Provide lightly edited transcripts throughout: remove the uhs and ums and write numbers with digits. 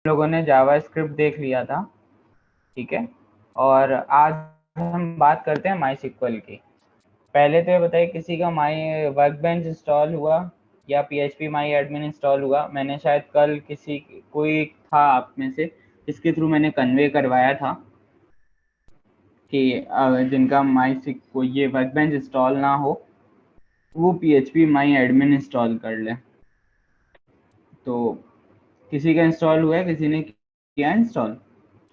लोगों ने जावास्क्रिप्ट देख लिया था, ठीक है। और आज हम बात करते हैं माई सिक्वल की। पहले तो ये बताइए, किसी का माई वर्कबेंच इंस्टॉल हुआ या पीएचपी माई एडमिन इंस्टॉल हुआ? मैंने शायद कल किसी कोई था आप में से जिसके थ्रू मैंने कन्वे करवाया था कि जिनका माई सिक्वल ये वर्कबेंच इंस्टॉल ना हो वो पीएचपी माई एडमिन इंस्टॉल कर ले। तो किसी का इंस्टॉल हुआ है? किसी ने किया इंस्टॉल?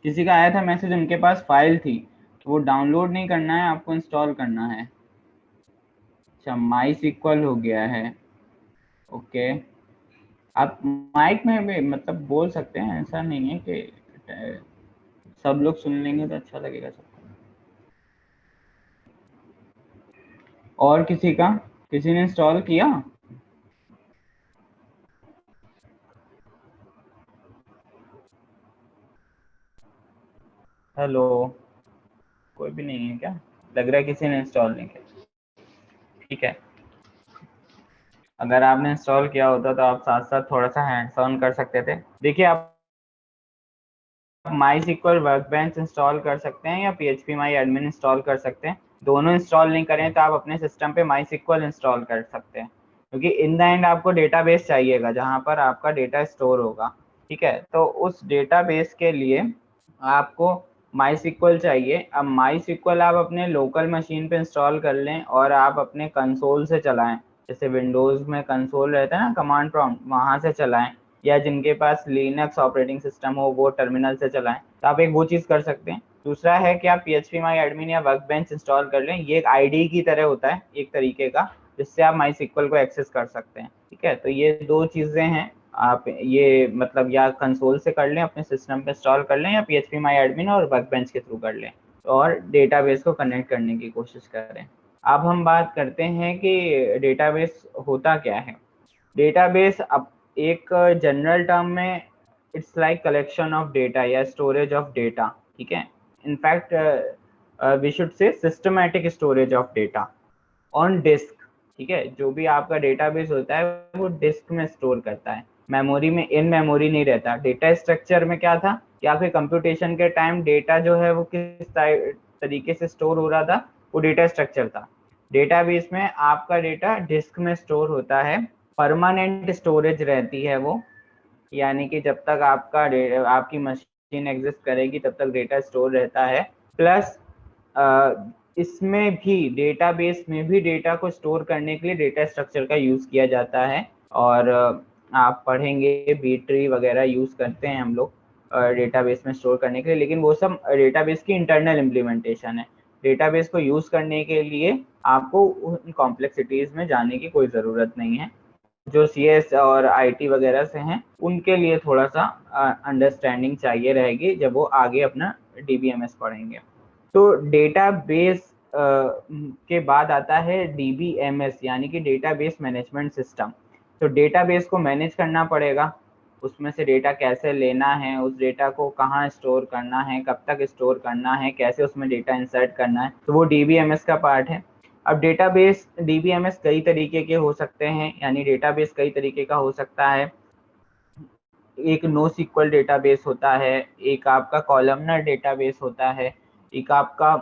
किसी का आया था मैसेज, उनके पास फाइल थी, वो डाउनलोड नहीं करना है, आपको इंस्टॉल करना है। अच्छा, माई सिक्वल हो गया है, ओके। आप माइक में भी मतलब बोल सकते हैं, ऐसा नहीं है कि सब लोग सुन लेंगे तो अच्छा लगेगा सबको। और किसी ने इंस्टॉल किया? हेलो, कोई भी नहीं है क्या? लग रहा है किसी ने इंस्टॉल नहीं किया। ठीक है, अगर आपने इंस्टॉल किया होता तो आप साथ साथ थोड़ा सा हैंड्स ऑन कर सकते थे। देखिए, आप माई सिक्वल वर्कबेंच इंस्टॉल कर सकते हैं या पीएचपी माई एडमिन इंस्टॉल कर सकते हैं। दोनों इंस्टॉल नहीं करें तो आप अपने सिस्टम पे माई सिक्वल इंस्टॉल कर सकते हैं, क्योंकि इन द एंड आपको डेटाबेस चाहिएगा जहां पर आपका डेटा स्टोर होगा। ठीक है, तो उस डेटाबेस के लिए आपको माई सिक्वल चाहिए। अब माई सिक्वल आप अपने लोकल मशीन पे इंस्टॉल कर लें और आप अपने कंसोल से चलाएं। जैसे विंडोज में कंसोल रहता है ना, कमांड प्रॉम्प्ट, वहां से चलाएं। या जिनके पास लिनक्स ऑपरेटिंग सिस्टम हो वो टर्मिनल से चलाएं, तो आप एक वो चीज़ कर सकते हैं। दूसरा है कि आप पीएचपी माई एडमिन या वर्कबेंच इंस्टॉल कर लें। ये एक आईडी की तरह होता है एक तरीके का, जिससे आप माई सिक्वल को एक्सेस कर सकते हैं। ठीक है, तो ये दो चीज़ें हैं। आप ये मतलब या कंसोल से कर लें, अपने सिस्टम पे इंस्टॉल कर लें, या पीएचपी माई एडमिन और वर्कबेंच के थ्रू कर लें और डेटाबेस को कनेक्ट करने की कोशिश करें। अब हम बात करते हैं कि डेटाबेस होता क्या है। डेटाबेस अब एक जनरल टर्म में it's like collection of data या स्टोरेज ऑफ डेटा। ठीक है, in fact we should say systematic storage of data on disk. ठीक है, जो भी आपका डेटाबेस होता है वो डिस्क में स्टोर करता है, मेमोरी में, इन मेमोरी नहीं रहता। डेटा स्ट्रक्चर में क्या था कि आपके कंप्यूटेशन के टाइम डेटा जो है वो किस तरीके से स्टोर हो रहा था, वो डेटा स्ट्रक्चर था। डेटाबेस में आपका डेटा डिस्क में स्टोर होता है, परमानेंट स्टोरेज रहती है वो, यानी कि जब तक आपकी मशीन एग्जिस्ट करेगी तब तक डेटा स्टोर रहता है। प्लस इसमें भी, डेटाबेस में भी डेटा को स्टोर करने के लिए डेटा स्ट्रक्चर का यूज़ किया जाता है। और आप पढ़ेंगे बी ट्री वगैरह यूज़ करते हैं हम लोग डेटाबेस में स्टोर करने के लिए, लेकिन वो सब डेटाबेस की इंटरनल इम्प्लीमेंटेशन है। डेटाबेस को यूज़ करने के लिए आपको उन कॉम्प्लेक्सिटीज़ में जाने की कोई ज़रूरत नहीं है। जो सीएस और आईटी वगैरह से हैं उनके लिए थोड़ा सा अंडरस्टैंडिंग चाहिए रहेगी जब वो आगे अपना डीबीएमएस पढ़ेंगे। तो डेटाबेस के बाद आता है डीबीएमएस, यानी कि डेटाबेस मैनेजमेंट सिस्टम। तो डेटाबेस को मैनेज करना पड़ेगा, उसमें से डेटा कैसे लेना है, उस डेटा को कहाँ स्टोर करना है, कब तक स्टोर करना है, कैसे उसमें डेटा इंसर्ट करना है, तो वो डीबीएमएस का पार्ट है। अब डेटाबेस डीबीएमएस कई तरीके के हो सकते हैं, यानी डेटाबेस कई तरीके का हो सकता है। एक नो सिक्वल डेटाबेस होता है, एक आपका कॉलमनर डेटाबेस होता है, एक आपका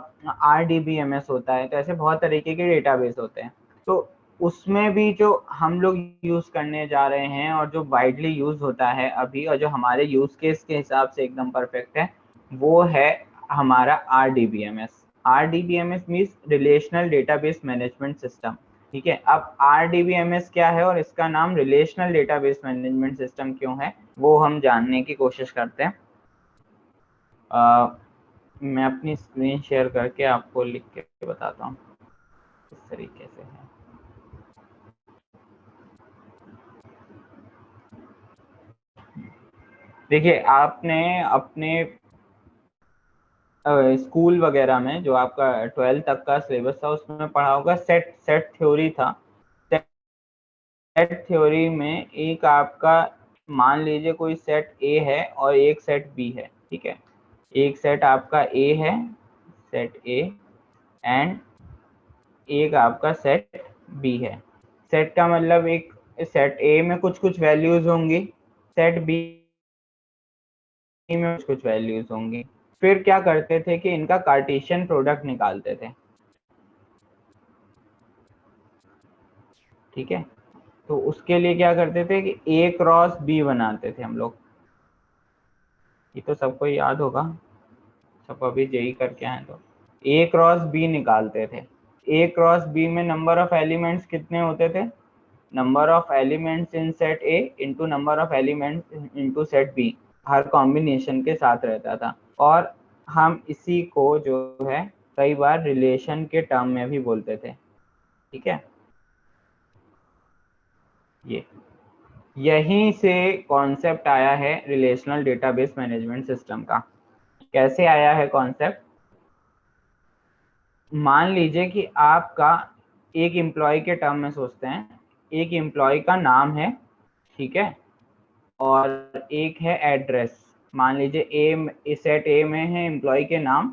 आरडीबीएमएस होता है। तो ऐसे बहुत तरीके के डेटाबेस होते हैं। तो उसमें भी जो हम लोग यूज करने जा रहे हैं और जो वाइडली यूज होता है अभी, और जो हमारे यूज केस के हिसाब से एकदम परफेक्ट है, वो है हमारा RDBMS. RDBMS means relational database management system. ठीक है, अब आरडीबीएमएस क्या है और इसका नाम रिलेशनल डेटाबेस मैनेजमेंट सिस्टम क्यों है, वो हम जानने की कोशिश करते हैं। मैं अपनी स्क्रीन शेयर करके आपको लिख के बताता हूँ किस तरीके से है। देखिए, आपने अपने स्कूल वगैरह में जो आपका 12th तक का सिलेबस था उसमें पढ़ा होगा, सेट सेट थ्योरी था। सेट थ्योरी में एक आपका, मान लीजिए कोई सेट ए है और एक सेट बी है। ठीक है, एक सेट आपका ए है, सेट ए, एंड एक आपका सेट बी है। सेट का मतलब एक सेट ए में कुछ कुछ वैल्यूज होंगी, सेट बी में कुछ वैल्यूज होंगी। फिर क्या करते थे कि इनका कार्टेशियन प्रोडक्ट निकालते थे, ठीक है। तो उसके लिए क्या करते थे कि ए क्रॉस बी बनाते थे हम लोग, ये तो सबको याद होगा, सब अभी जेई करके आए। तो ए क्रॉस बी निकालते थे। ए क्रॉस बी में नंबर ऑफ एलिमेंट्स कितने होते थे, number of elements in set A into number of elements into set B, हर कॉम्बिनेशन के साथ रहता था। और हम इसी को जो है कई बार रिलेशन के टर्म में भी बोलते थे, ठीक है। ये यहीं से कॉन्सेप्ट आया है रिलेशनल डेटाबेस मैनेजमेंट सिस्टम का। कैसे आया है कॉन्सेप्ट, मान लीजिए कि आपका एक एम्प्लॉय के टर्म में सोचते हैं, एक एम्प्लॉय का नाम है, ठीक है, और एक है एड्रेस। मान लीजिए ए सेट ए में है एम्प्लॉय के नाम,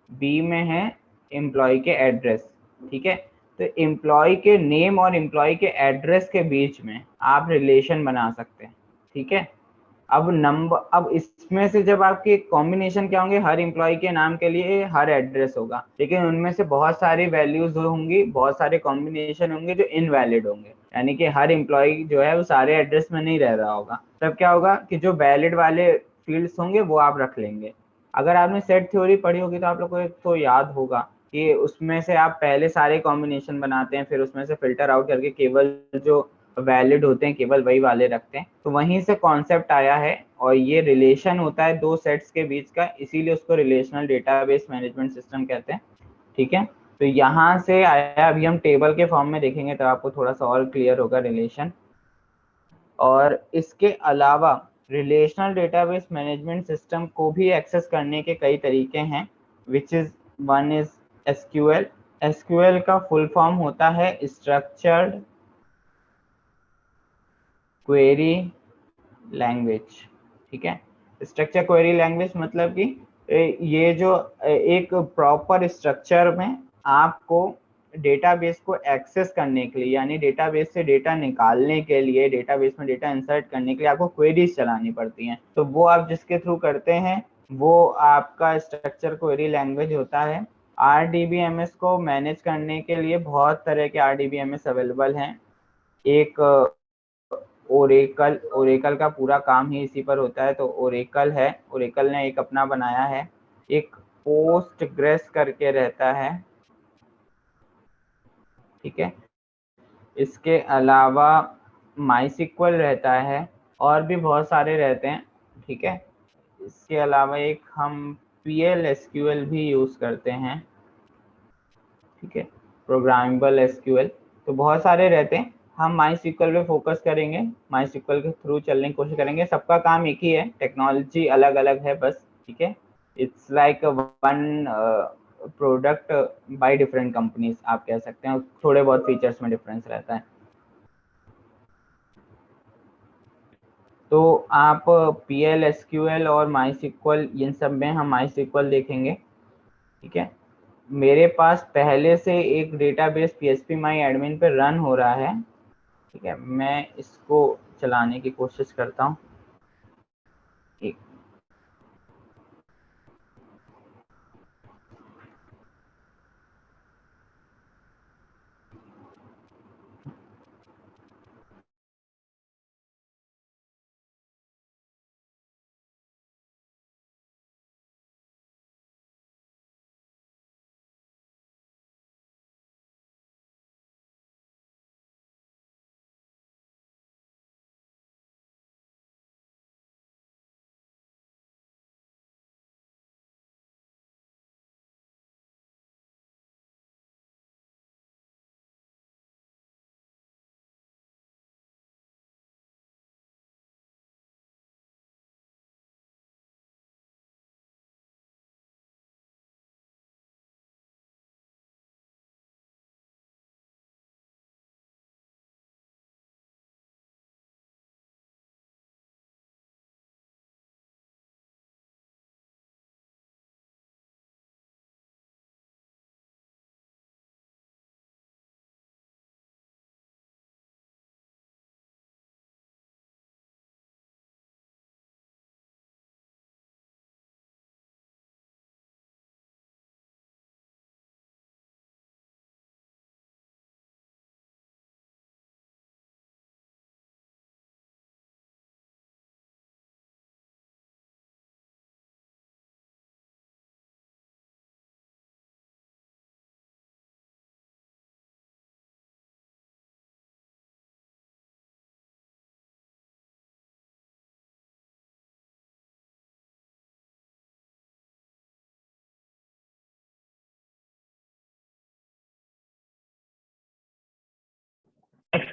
बी में है एम्प्लॉय के एड्रेस, ठीक है। तो एम्प्लॉय के नेम और एम्प्लॉय के एड्रेस के बीच में आप रिलेशन बना सकते हैं, ठीक है। अब इसमें से जब आपके कॉम्बिनेशन क्या होंगे, हर एम्प्लॉय के नाम के लिए हर एड्रेस होगा, लेकिन उनमें से बहुत सारी वैल्यूज होंगी, बहुत सारे कॉम्बिनेशन होंगे जो इनवैलिड होंगे, यानी कि हर एम्प्लॉय जो है वो सारे एड्रेस में नहीं रह रहा होगा। तब क्या होगा कि जो वैलिड वाले फील्ड्स होंगे वो आप रख लेंगे। अगर आपने सेट थ्योरी पढ़ी होगी तो आप लोग को एक तो याद होगा कि उसमें से आप पहले सारे कॉम्बिनेशन बनाते हैं, फिर उसमें से फिल्टर आउट करके केवल जो वैलिड होते हैं केवल वही वाले रखते हैं। तो वहीं से कॉन्सेप्ट आया है, और ये रिलेशन होता है दो सेट्स के बीच का, इसीलिए उसको रिलेशनल डेटाबेस मैनेजमेंट सिस्टम कहते हैं, ठीक है। तो यहाँ से आया, अभी हम टेबल के फॉर्म में देखेंगे तो आपको थोड़ा सा और क्लियर होगा रिलेशन। और इसके अलावा रिलेशनल डेटाबेस मैनेजमेंट सिस्टम को भी एक्सेस करने के कई तरीके हैं, which is one is SQL. SQL का फुल फॉर्म होता है स्ट्रक्चर्ड क्वेरी लैंग्वेज, ठीक है। स्ट्रक्चर क्वेरी लैंग्वेज मतलब कि ये जो एक प्रॉपर स्ट्रक्चर में आपको डेटाबेस को एक्सेस करने के लिए, यानी डेटाबेस से डेटा निकालने के लिए, डेटाबेस में डेटा इंसर्ट करने के लिए आपको क्वेरीज चलानी पड़ती हैं, तो वो आप जिसके थ्रू करते हैं वो आपका स्ट्रक्चर क्वेरी लैंग्वेज होता है। RDBMS को मैनेज करने के लिए बहुत तरह के RDBMS अवेलेबल हैं। एक ओरेकल, ओरेकल का पूरा काम ही इसी पर होता है, तो ओरेकल है, ओरेकल ने एक अपना बनाया है। एक पोस्टग्रेस करके रहता है, ठीक है। इसके अलावा माइसिक्वल रहता है, और भी बहुत सारे रहते हैं, ठीक है। इसके अलावा एक हम PL SQL भी यूज करते हैं, ठीक है, प्रोग्रामेबल SQL। तो बहुत सारे रहते हैं, हम माई सिक्वल पे फोकस करेंगे, माई सिक्वल के थ्रू चलने की कोशिश करेंगे। सबका काम एक ही है, टेक्नोलॉजी अलग अलग है बस, ठीक है। It's like one product by different companies आप कह सकते हैं, थोड़े बहुत फीचर्स में डिफरेंस रहता है। तो आप PL SQL और माई सिक्वल, इन सब में हम माई सिक्वल देखेंगे, ठीक है। मेरे पास पहले से एक डेटाबेस PHP माई एडमिन पे रन हो रहा है, ठीक है। मैं इसको चलाने की कोशिश करता हूँ, एक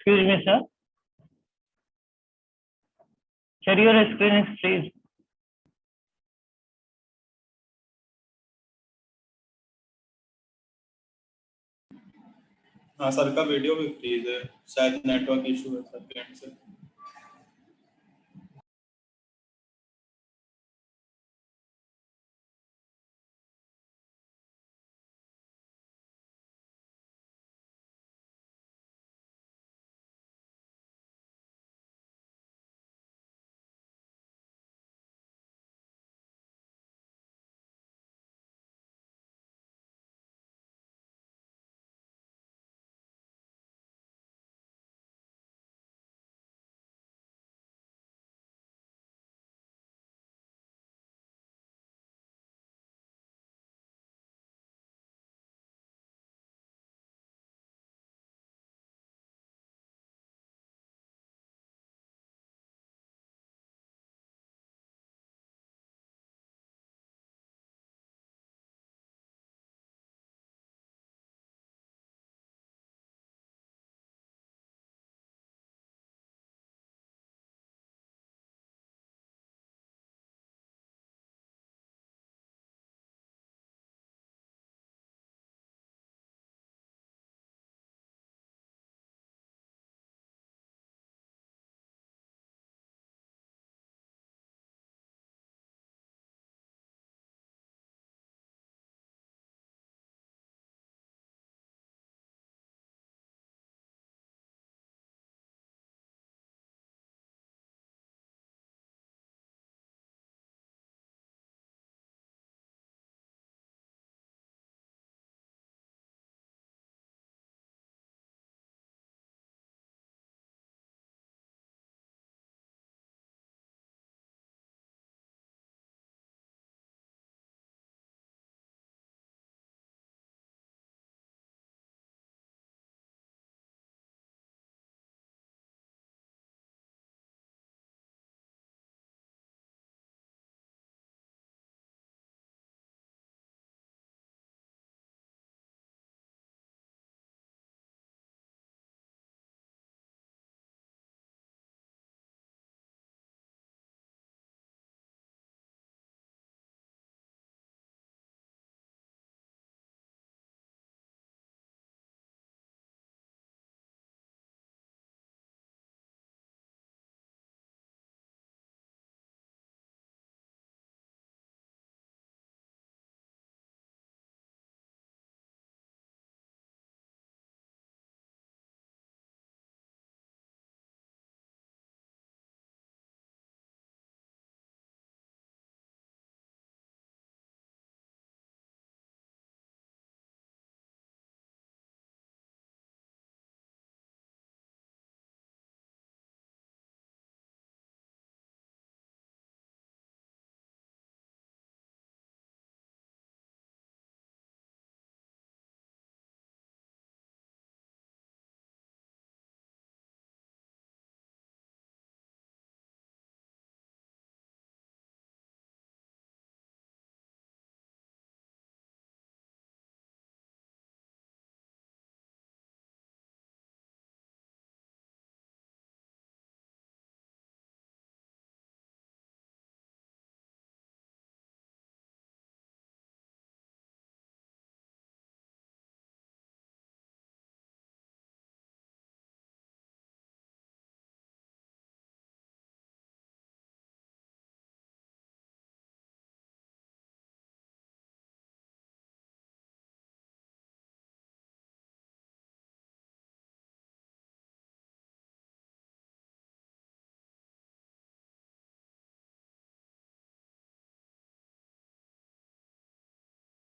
Excuse me, sir. Sir, your screen is freeze. हाँ सर का वीडियो भी फ्रीज है, शायद नेटवर्क इशू है सर के एंड से।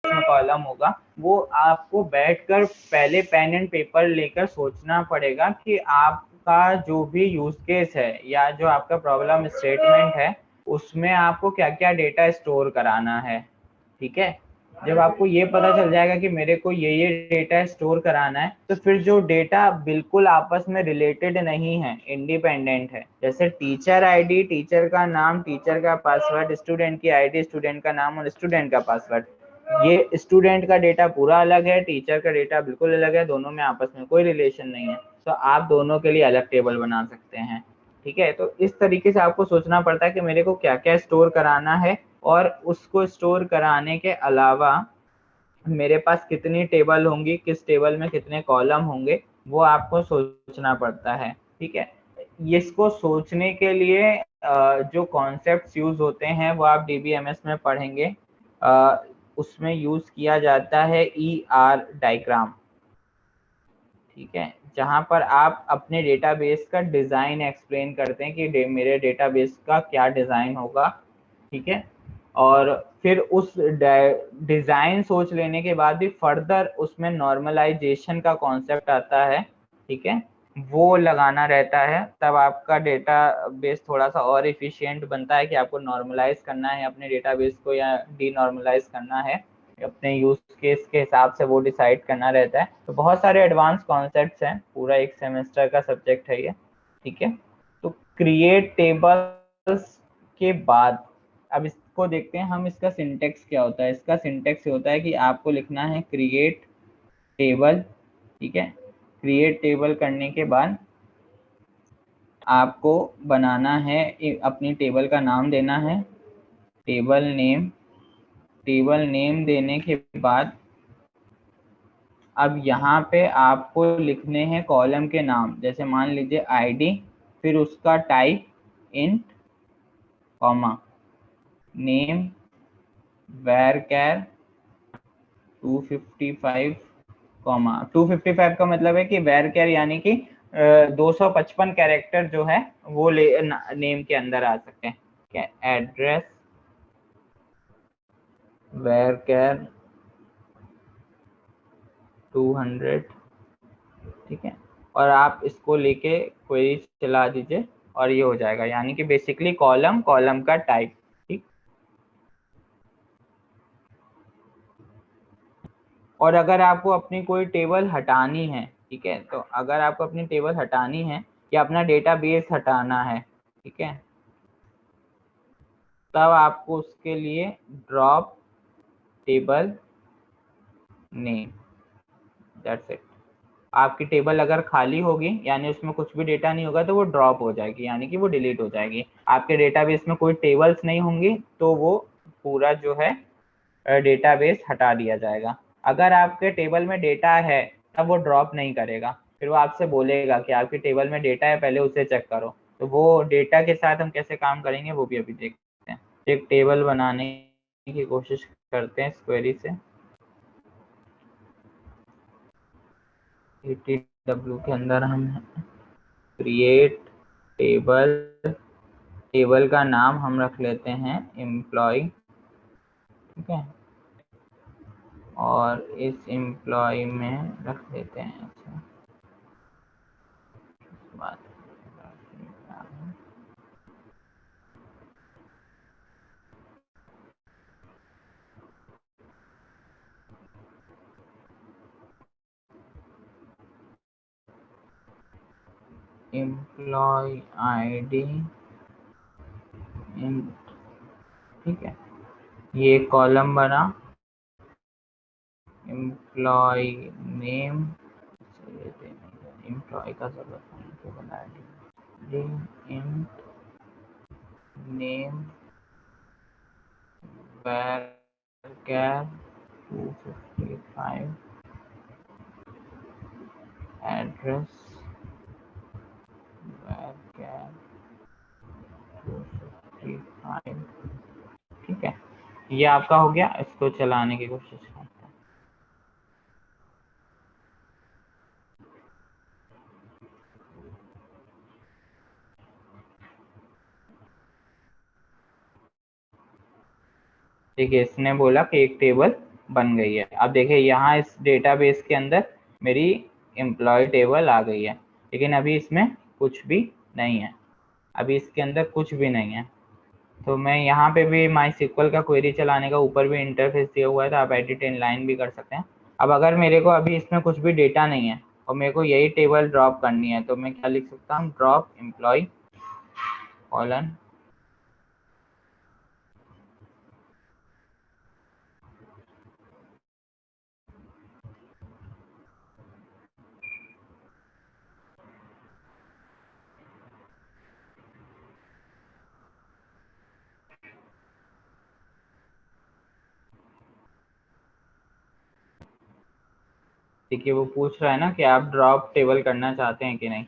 कॉलम होगा, वो आपको बैठकर पहले पेन एंड पेपर लेकर सोचना पड़ेगा कि आपका जो भी यूज केस है या जो आपका प्रॉब्लम स्टेटमेंट है उसमें आपको क्या क्या डेटा स्टोर कराना है। ठीक है, जब आपको ये पता चल जाएगा कि मेरे को ये डेटा स्टोर कराना है, तो फिर जो डेटा बिल्कुल आपस में रिलेटेड नहीं है, इंडिपेंडेंट है, जैसे टीचर आईडी, टीचर का नाम, टीचर का पासवर्ड, स्टूडेंट की आईडी, स्टूडेंट का नाम और स्टूडेंट का पासवर्ड, ये स्टूडेंट का डेटा पूरा अलग है, टीचर का डेटा बिल्कुल अलग है, दोनों में आपस में कोई रिलेशन नहीं है। तो आप दोनों के लिए अलग टेबल बना सकते हैं। ठीक है, तो इस तरीके से आपको सोचना पड़ता है कि मेरे को क्या क्या स्टोर कराना है, और उसको स्टोर कराने के अलावा मेरे पास कितनी टेबल होंगी, किस टेबल में कितने कॉलम होंगे, वो आपको सोचना पड़ता है। ठीक है, इसको सोचने के लिए जो कॉन्सेप्ट्स यूज होते हैं वो आप DBMS में पढ़ेंगे। उसमें यूज किया जाता है ER डायग्राम। ठीक है, जहां पर आप अपने डेटाबेस का डिजाइन एक्सप्लेन करते हैं कि मेरे डेटाबेस का क्या डिजाइन होगा। ठीक है, और फिर उस डिजाइन सोच लेने के बाद भी फर्दर उसमें नॉर्मलाइजेशन का कॉन्सेप्ट आता है। ठीक है, वो लगाना रहता है, तब आपका डेटाबेस थोड़ा सा और इफिशिएंट बनता है कि आपको नॉर्मलाइज करना है अपने डेटाबेस को या डीनॉर्मलाइज करना है, अपने यूज केस के हिसाब से वो डिसाइड करना रहता है। तो बहुत सारे एडवांस कॉन्सेप्ट्स हैं, पूरा एक सेमेस्टर का सब्जेक्ट है ये। ठीक है, तो क्रिएट टेबल्स के बाद अब इसको देखते हैं हम, इसका सिंटेक्स क्या होता है। इसका सिंटेक्स ये होता है कि आपको लिखना है क्रिएट टेबल। ठीक है, क्रिएट टेबल करने के बाद आपको बनाना है, अपनी टेबल का नाम देना है, टेबल नेम। टेबल नेम देने के बाद अब यहाँ पे आपको लिखने हैं कॉलम के नाम, जैसे मान लीजिए ID, फिर उसका type int, comma, name varchar 255, comma 255 का मतलब है कि varchar यानी कि 255 कैरेक्टर जो है वो नेम के अंदर आ सकते हैं। ठीक है, एड्रेस varchar 200। ठीक है, और आप इसको लेके क्वेरी चला दीजिए और ये हो जाएगा, यानी कि बेसिकली कॉलम, कॉलम का टाइप। ठीक, और अगर आपको अपनी कोई टेबल हटानी है, ठीक है, तो अगर आपको अपनी टेबल हटानी है या अपना डेटाबेस हटाना है, ठीक है, तब आपको उसके लिए drop table name, that's it. आपकी टेबल अगर खाली होगी यानी उसमें कुछ भी डेटा नहीं होगा तो वो ड्रॉप हो जाएगी, यानी कि वो डिलीट हो जाएगी। आपके डेटाबेस में कोई टेबल्स नहीं होंगी तो वो पूरा जो है डेटाबेस हटा दिया जाएगा। अगर आपके टेबल में डेटा है तब वो ड्रॉप नहीं करेगा, फिर वो आपसे बोलेगा कि आपकी टेबल में डेटा है, पहले उसे चेक करो। तो वो डेटा के साथ हम कैसे काम करेंगे वो भी अभी देखते हैं। एक टेबल बनाने की कोशिश करते हैं इस क्वेरी से। ATW के अंदर हम क्रिएट टेबल, टेबल का नाम हम रख लेते हैं एम्प्लॉय। ठीक है, और इस एम्प्लॉय में रख देते हैं अच्छा बात। Employ ID int. ठीक है, ये कॉलम बना, एम्प्लॉय नेम, एम्प्लॉय का जरूरत नहीं, केवल ID int name varchar 255 address varchar 255। ठीक है, ये आपका हो गया। इसको चलाने की कोशिश करते हैं। देखिए, इसने बोला कि एक टेबल बन गई है। अब देखिए यहाँ इस डेटाबेस के अंदर मेरी एम्प्लॉय टेबल आ गई है, लेकिन अभी इसमें कुछ भी नहीं है, अभी इसके अंदर कुछ भी नहीं है। तो मैं यहाँ पे भी MySQL का क्वेरी चलाने का ऊपर भी इंटरफेस दिया हुआ है, तो आप एडिट इन लाइन भी कर सकते हैं। अब अगर मेरे को अभी इसमें कुछ भी डेटा नहीं है और मेरे को यही टेबल ड्रॉप करनी है, तो मैं क्या लिख सकता हूँ, ड्रॉप एम्प्लॉय कॉलन देखिए वो पूछ रहा है ना कि आप ड्रॉप टेबल करना चाहते हैं कि नहीं।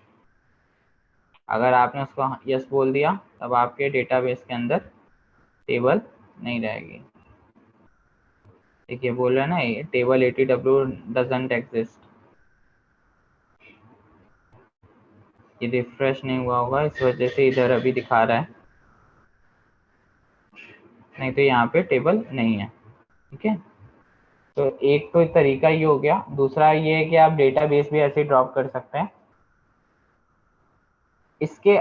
अगर आपने उसको यस बोल दिया तब आपके डेटाबेस के अंदर टेबल नहीं रहेगी। देखिए बोल रहा है ना ये टेबल ATW डजंट एग्जिस्ट। ये रिफ्रेश नहीं हुआ होगा इस वजह से इधर अभी दिखा रहा है, नहीं तो यहाँ पे टेबल नहीं है। ठीक है, तो एक तो तरीका ये हो गया। दूसरा ये है कि आप डेटाबेस भी ऐसे ड्रॉप कर सकते हैं। इसके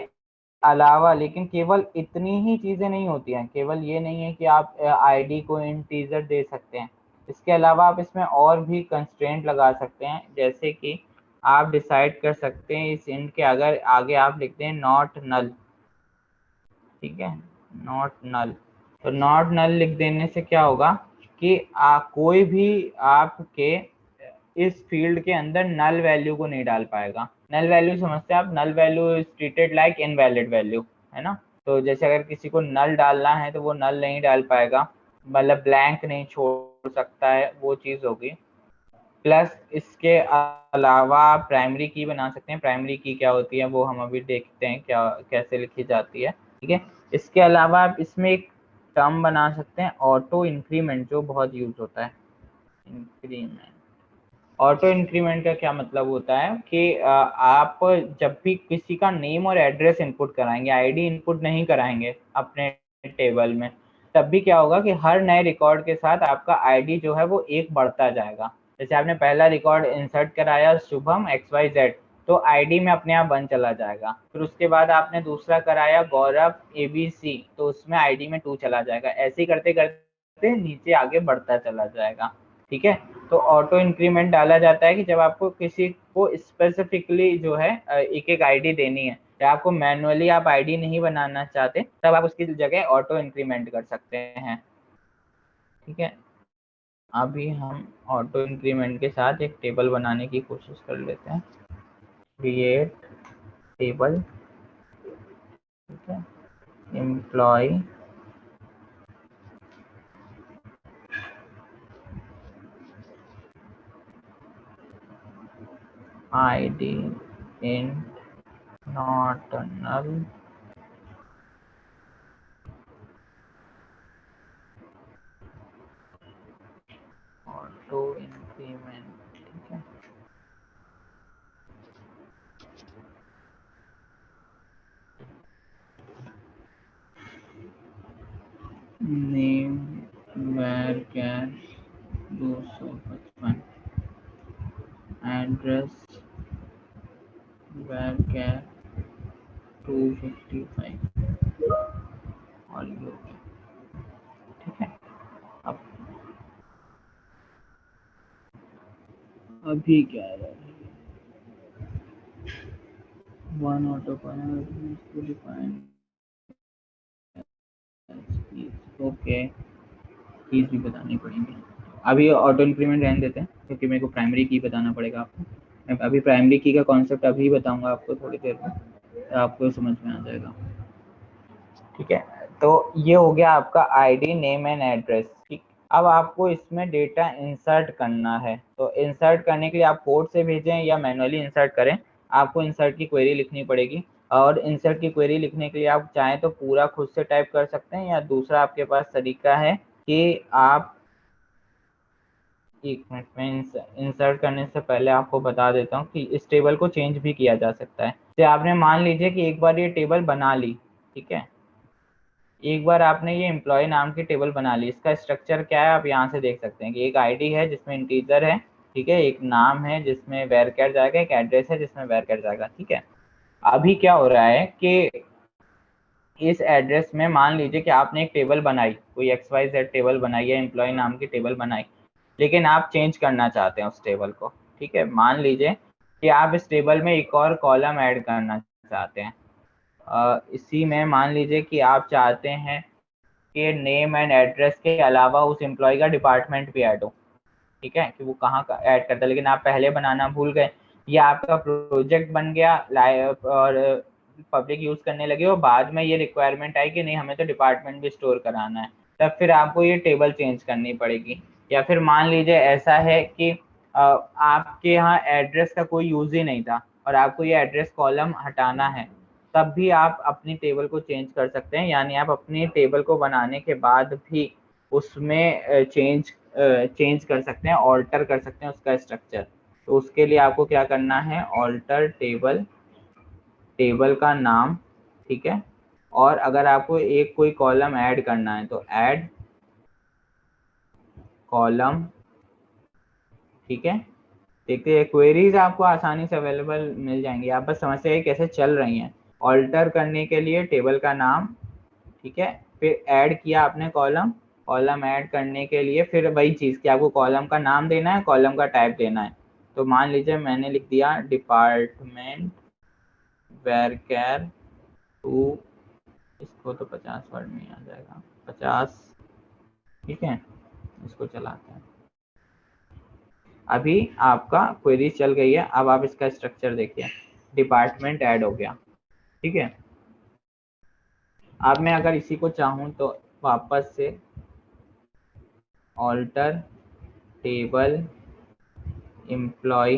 अलावा लेकिन केवल इतनी ही चीजें नहीं होती हैं, केवल ये नहीं है कि आप आईडी को इंटीजर दे सकते हैं। इसके अलावा आप इसमें और भी कंस्ट्रेंट लगा सकते हैं, जैसे कि आप डिसाइड कर सकते हैं इस इंट के अगर आगे आप लिखते हैं नॉट नल। ठीक है, नॉट नल, तो नॉट नल लिख देने से क्या होगा कि कोई भी आपके इस फील्ड के अंदर नल वैल्यू को नहीं डाल पाएगा। नल वैल्यू समझते हैं आप, null value is treated like invalid value, है ना। तो जैसे अगर किसी को नल डालना है तो वो नल नहीं डाल पाएगा, मतलब ब्लैंक नहीं छोड़ सकता है, वो चीज़ होगी। प्लस इसके अलावा आप प्राइमरी की बना सकते हैं। प्राइमरी की क्या होती है वो हम अभी देखते हैं क्या कैसे लिखी जाती है। ठीक है, इसके अलावा आप इसमें एक टर्म बना सकते हैं ऑटो इंक्रीमेंट, जो बहुत यूज होता है। इंक्रीमेंट, ऑटो इंक्रीमेंट का क्या मतलब होता है कि आप जब भी किसी का नेम और एड्रेस इनपुट कराएंगे, आईडी इनपुट नहीं कराएंगे अपने टेबल में, तब भी क्या होगा कि हर नए रिकॉर्ड के साथ आपका आईडी जो है वो एक बढ़ता जाएगा। जैसे आपने पहला रिकॉर्ड इंसर्ट कराया शुभम XYZ, तो आईडी में अपने आप 1 चला जाएगा। फिर उसके बाद आपने दूसरा कराया गौरव ABC, तो उसमें आईडी में 2 चला जाएगा। ऐसे ही करते करते नीचे आगे बढ़ता चला जाएगा। ठीक है, तो ऑटो इंक्रीमेंट डाला जाता है कि जब आपको किसी को स्पेसिफिकली जो है एक एक आईडी देनी है, या आपको मैनुअली आप आईडी नहीं बनाना चाहते, तब आप उसकी जगह ऑटो इंक्रीमेंट कर सकते हैं। ठीक है, अभी हम ऑटो इंक्रीमेंट के साथ एक टेबल बनाने की कोशिश कर लेते हैं। क्रिएट टेबल, ठीक है, employ ID int not null, auto increment. ठीक है, नेम varchar 255, एड्रेस varchar 255 और ये। ठीक है, अब अभी क्या है, वन ऑटो ओके, कीज भी बतानी पड़ेंगी। अभी ऑटो इंक्रीमेंट रहने देते हैं क्योंकि मेरे को प्राइमरी की बताना पड़ेगा आपको। मैं अभी प्राइमरी की का कॉन्सेप्ट अभी बताऊंगा आपको थोड़ी देर में, तो आपको समझ में आ जाएगा। ठीक है, तो ये हो गया आपका आईडी नेम एंड एड्रेस। ठीक, अब आपको इसमें डेटा इंसर्ट करना है, तो इंसर्ट करने के लिए आप कोड से भेजें या मैनुअली इंसर्ट करें, आपको इंसर्ट की क्वेरी लिखनी पड़ेगी। और इंसर्ट की क्वेरी लिखने के लिए आप चाहें तो पूरा खुद से टाइप कर सकते हैं, या दूसरा आपके पास तरीका है कि आप, एक मिनट में इंसर्ट करने से पहले आपको बता देता हूँ कि इस टेबल को चेंज भी किया जा सकता है। तो आपने मान लीजिए कि एक बार ये टेबल बना ली, ठीक है, एक बार आपने ये एम्प्लॉय नाम की टेबल बना ली। इसका स्ट्रक्चर क्या है आप यहाँ से देख सकते हैं कि एक आईडी है जिसमें इंटीजर है, ठीक है, एक नाम है जिसमें varchar जाएगा, एक एड्रेस है जिसमें varchar जाएगा। ठीक है, अभी क्या हो रहा है कि इस एड्रेस में मान लीजिए कि आपने एक टेबल बनाई, कोई XYZ टेबल बनाई है, एम्प्लॉय नाम की टेबल बनाई, लेकिन आप चेंज करना चाहते हैं उस टेबल को। ठीक है, मान लीजिए कि आप इस टेबल में एक और कॉलम ऐड करना चाहते हैं। इसी में मान लीजिए कि आप चाहते हैं कि नेम एंड एड्रेस के अलावा उस एम्प्लॉय का डिपार्टमेंट भी ऐड हो। ठीक है, कि वो कहाँ का ऐड करता है, लेकिन आप पहले बनाना भूल गए, या आपका प्रोजेक्ट बन गया और पब्लिक यूज करने लगे और बाद में ये रिक्वायरमेंट आई कि नहीं हमें तो डिपार्टमेंट भी स्टोर कराना है, तब फिर आपको ये टेबल चेंज करनी पड़ेगी। या फिर मान लीजिए ऐसा है कि आपके यहाँ एड्रेस का कोई यूज ही नहीं था और आपको ये एड्रेस कॉलम हटाना है, तब भी आप अपनी टेबल को चेंज कर सकते हैं। यानी आप अपनी टेबल को बनाने के बाद भी उसमें चेंज कर सकते हैं, ऑल्टर कर सकते हैं उसका स्ट्रक्चर। तो उसके लिए आपको क्या करना है, ऑल्टर टेबल, टेबल का नाम, ठीक है। और अगर आपको एक कोई कॉलम ऐड करना है तो ऐड कॉलम, ठीक है। देखते हैं क्वेरीज आपको आसानी से अवेलेबल मिल जाएंगी, आप बस समझते हैं कैसे चल रही हैं। ऑल्टर करने के लिए टेबल का नाम, ठीक है। फिर ऐड किया आपने कॉलम, कॉलम ऐड करने के लिए फिर वही चीज़ कि आपको कॉलम का नाम देना है, कॉलम का टाइप देना है। तो मान लीजिए मैंने लिख दिया डिपार्टमेंट वेरकेर 2, इसको तो 50 वर्ड में आ जाएगा, 50, ठीक है। इसको चलाते हैं। अभी आपका क्वेरी चल गई है। अब आप इसका स्ट्रक्चर देखिए, डिपार्टमेंट ऐड हो गया, ठीक है। अब मैं अगर इसी को चाहूँ तो वापस से ऑल्टर टेबल एम्प्लॉय,